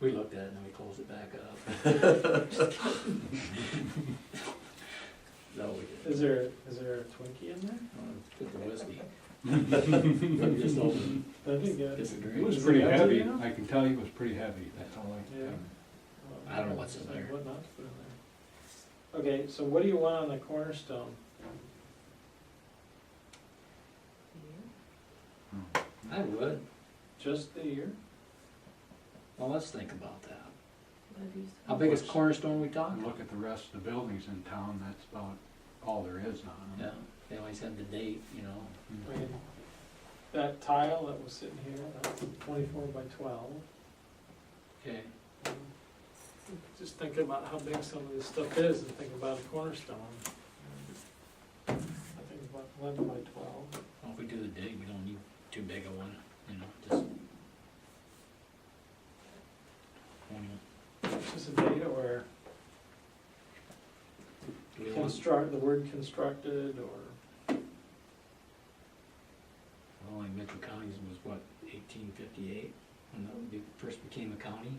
We looked at it and then we closed it back up. No, we didn't. Is there a Twinkie in there? Put the whiskey. Let me just open, That'd be good. get the It drink. was Is pretty it empty heavy, now? I can tell you it was pretty heavy, that's all I can Yeah. tell you. I don't know what's in Decide there. What not to put in there. Okay, so what do you want on the cornerstone? I would. Just the year? Well, let's think about that. What have you said? How big is Cornerstone we talking? And look at the rest of the buildings in town, that's about all there is on Yeah, them. they always had the date, you know. I mean, that tile that was sitting here, that's 24 by 12. Okay. Just think about how big some of this stuff is and think about a cornerstone. I think about 11 by 12. Well, if we do the date, we don't need too big a one, you know, just. 20. Just a date or Do we want, construct, the word constructed or, well, like Mitchell County's was what, 1858, when we first became a county?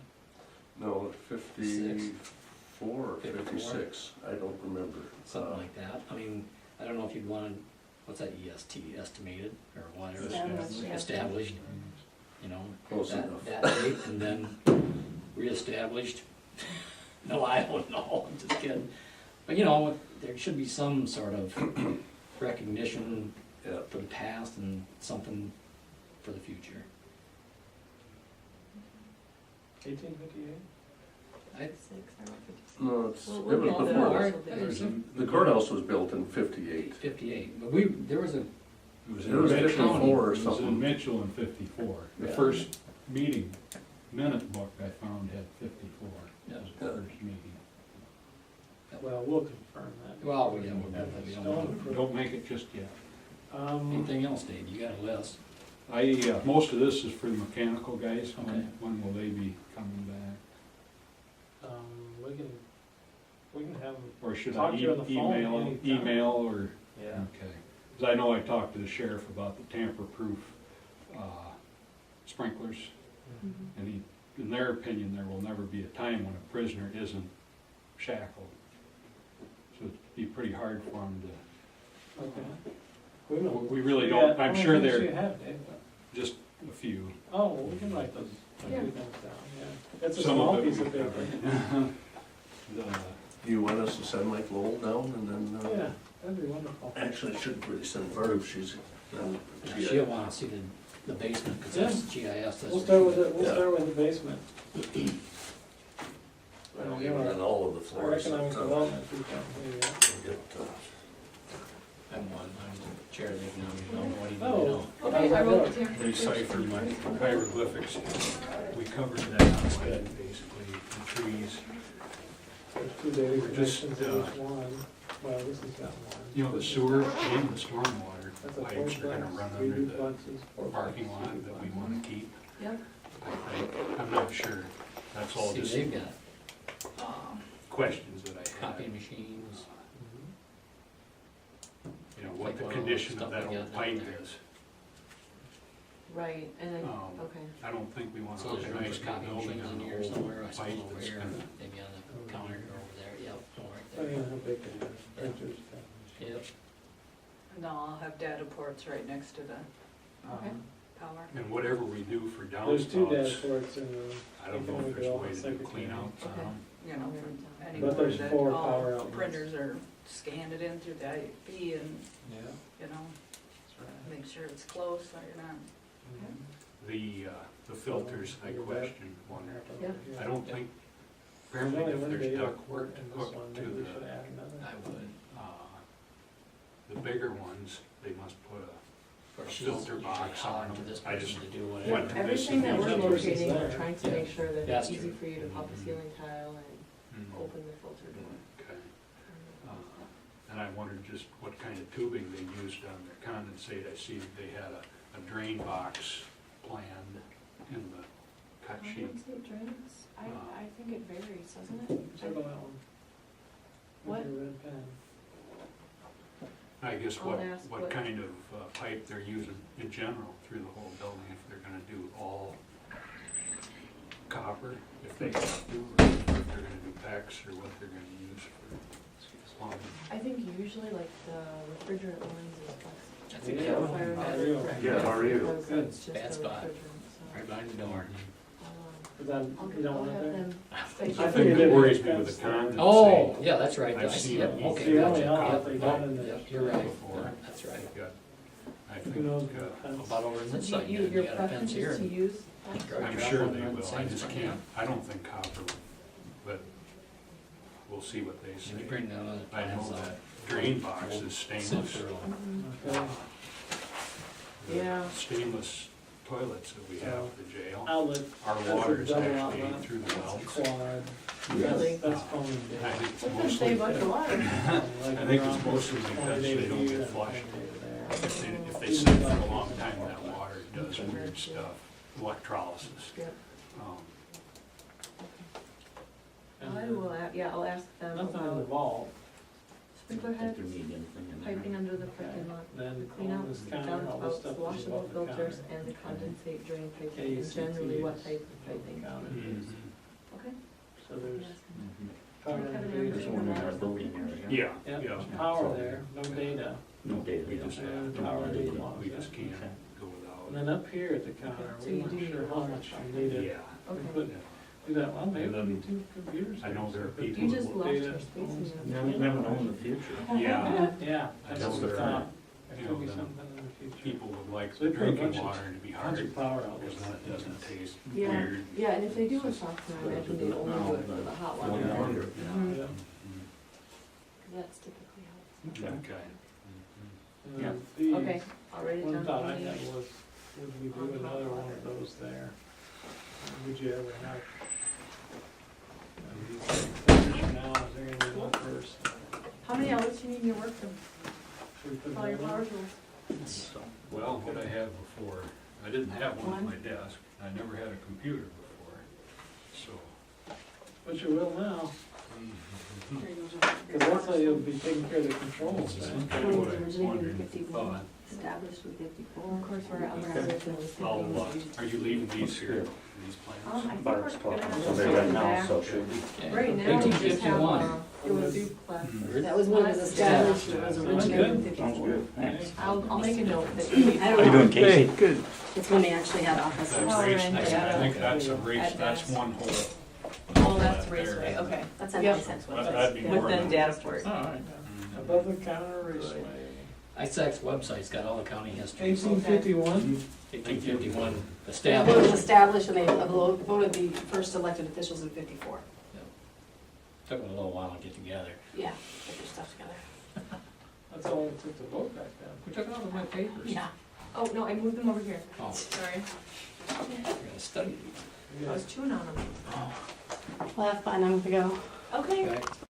No, 54 or 56, I don't remember. Something like that. I mean, I don't know if you'd want, what's that EST, estimated, or whatever, Established, yeah. established, you know, Close enough. that date, and then reestablished. No, I don't know, I'm just kidding. But, you know, there should be some sort of recognition Yeah. for the past and something for the future. 1858? I, 56, I don't think. No, it's, it Well, was we'll call it before, ours. there's a the courthouse was built in 58. 58, but there was a, It was It was in Mitchell, 54 or it was in something. Mitchell in 54. The Yeah. first meeting minute book I found had 54. Yeah. That was the first meeting. Well, we'll confirm that. well, we don't, Have we it don't stone know. approved. Don't make it just yet. Anything else, Dave? You got a list? Most of this is for the mechanical guys. Okay. When will they be coming back? We can have them, Or should Talk I to you on the phone anytime. email or? yeah. Okay. Because I know I talked to the sheriff about the tamper-proof sprinklers, Mhm. and in their opinion, there will never be a time when a prisoner isn't shackled. So it'd be pretty hard for them to, Okay. We don't. we really You don't, got- how I'm many sure things do they're you have, Dave? just a few. Oh, well, we can write those, a few Yeah. things down, yeah. It's a Some small of it piece we of paper. covered. The- Do you want us to send like Lowell down and then, Yeah, that'd be wonderful. actually, I shouldn't really send Barb, she's, Yeah, she'll wanna see the basement, because that's GIS, that's. We'll start with it. we'll Yeah. start with the basement. well, even in all of the Our floors. economic that, development people, maybe, yeah. get, I'm one, I'm the chair of the economic development, what do you Oh. need to know? Okay, I wrote it down. Deciphered my hieroglyphics. We covered that outside, basically, the trees. There's two daily We're just, connections in each one. Well, this has got one. You know, the sewer and the stormwater That's a pipes are gonna fourplex, run three under the duplexes, fourplexes, parking lot that we wanna keep. Yep. I think, I'm not sure. That's all See, just they've got, questions that I copy had. machines, You know, Like what the one of the condition stuff of that we old got down pipe there. is. Right, and then, Um, okay. I don't think we wanna so put there's a nice nice copy building machines on in an here old somewhere, I suppose pipe over that's here, gonna. maybe on the counter or over there, yep, oh, right Depending on how big it is, printers, Yep. No, I'll have data ports right next to the Okay. power. And whatever we do for There's 2 data downspouts, ports in the. I don't know if there's a way to do clean outs on Okay. them. You know, from But anywhere there's that 4 all power outlets. printers are scanned it in through the IP and, Yeah, you know, that's right. make sure it's close so you're not. Mhm. The filters, I questioned one. Yeah. I don't think, There's apparently only if one there's data duct port work in this hooked one, to maybe we should the, add another. I would. the bigger ones, they must put a Or she's filter box hollering on to them. this I person just to do went whatever. to this Everything that and we're There's no locating, versus we're there. trying to Yeah. make sure that That's it's easy true. for you to pop a Mhm. ceiling tile and Mhm. open the filter door. Okay. And I wondered just what kind of tubing they used on their condensate. I see they had a drain box planned in the cut sheet. Condensate drains? I think it varies, doesn't it? Circle that one. What? With your red pen. I guess I'll ask what what- kind of pipe they're using in general through the whole building, if they're gonna do all copper, if they have to, or if they're gonna do PEX, or what they're gonna use for plumbing. I think usually like the refrigerant lines is best. I think Yeah. that How one, are probably you? Yeah, how are you? Because Good. it's just Bad a spot. refrigerant, right so. behind the door. Is that, you don't I'll want have it there? them stay I The think thing it that did worries make me with the sense there. Oh, condensate, yeah, that's right. I've I see seen it. it. Okay, The only gotcha. outlet they got in there. Yep, you're right. Before. That's right. they've got, I Who think, knows what fence? About over on So this do side, you, you your got a fence preference here. is to and- use that? Drug I'm trap sure on they the will, I same just spot. can't, I don't think copper, but we'll see what they And say. you bring down other I know plans that drain box is stainless. Mhm. Okay. The Yeah. Stainless toilets that we have at the jail, Outlet. our That's a water is double actually outlet. through the That's wells. quad. Really? That's foaming I day. think it's That's gonna mostly, save us a lot. Like I think it's around mostly because 20 they don't days get and flushed. 20 days there. if they sit for a long time, that water does weird stuff, electrolysis. Yep. Um, And I will, I'll ask them Nothing in the about vault, sprinkler heads, piping under the parking lot, then clean out this the counter, all the downspouts, stuff that's washable above the counter. filters, and the condensate drain piping, and KCT generally what is type of piping. counter. mhm. Okay. So there's Yes. power Have an and average data. one in our building Yeah, Yeah, yeah. there's power there, no data, No data. We just have, Power to- data. we just can't go and without. then up here at the counter, So we you weren't do sure need how all much that we needed. Yeah. We Okay. put, do that, well, maybe we need 2 computers. I know there are Put people You that just will- lost data, your space in phones. your. Never know in the future. Yeah, Yeah, I that's know what we there thought, are, there you could be know, something in the future. people would like So the they put a drinking bunch of- water to be Bunch hard, of power because outlets. then it doesn't taste Yeah, weird. yeah, and if they do a softener, I imagine they only do it for the hot One water. wonder. Mhm. Yeah. Mhm. That's typically how Okay. Okay. And Yeah. then these, Okay, I'll write it down. one thought I for you. had was, would we do another one of those there? Would you ever have? These things now, is there gonna be one first? How many outlets do you need in your workroom? Should we put For all your another power one? tools? Well, what I had before, I didn't have one on One? my desk, I never had a computer before, so. But you will now, There you go. cause that's how you'll be taking care of the controls, That's right? kind of what I was Originally wondering, 51. thought. Established with 54. Of course, we're on the other things. Are you leaving these here, these I plans? think Bart's we're gonna talking, have so to they take right them now, back. so should we? Right now, we just have, 1851. it was due class. That was when it was established, it was Sounds originally good. in 54. Sounds good, thanks. I'll make a note that you need. I don't How you know. doing, Casey? Good. It's when they actually had That offices. Oh, race, and I data. think that's a race, At that's desk. one whole. Oh, that's there. raceway, okay. That's on Yep. license That'd be website. more Within than- data port. All right. Mhm. Above the counter raceway. ISAC's website's got all the county history. 1851, 1851 It was established. established and they voted the first elected officials in 54. Took them a little while to get together. Yeah, get their stuff together. that's all it took to vote back then. We took it out of my papers. Yeah. Oh, no, I moved them over here. Oh, Sorry, we're gonna study these. I was chewing on them. Well, have fun, I'm gonna go. Okay. Okay.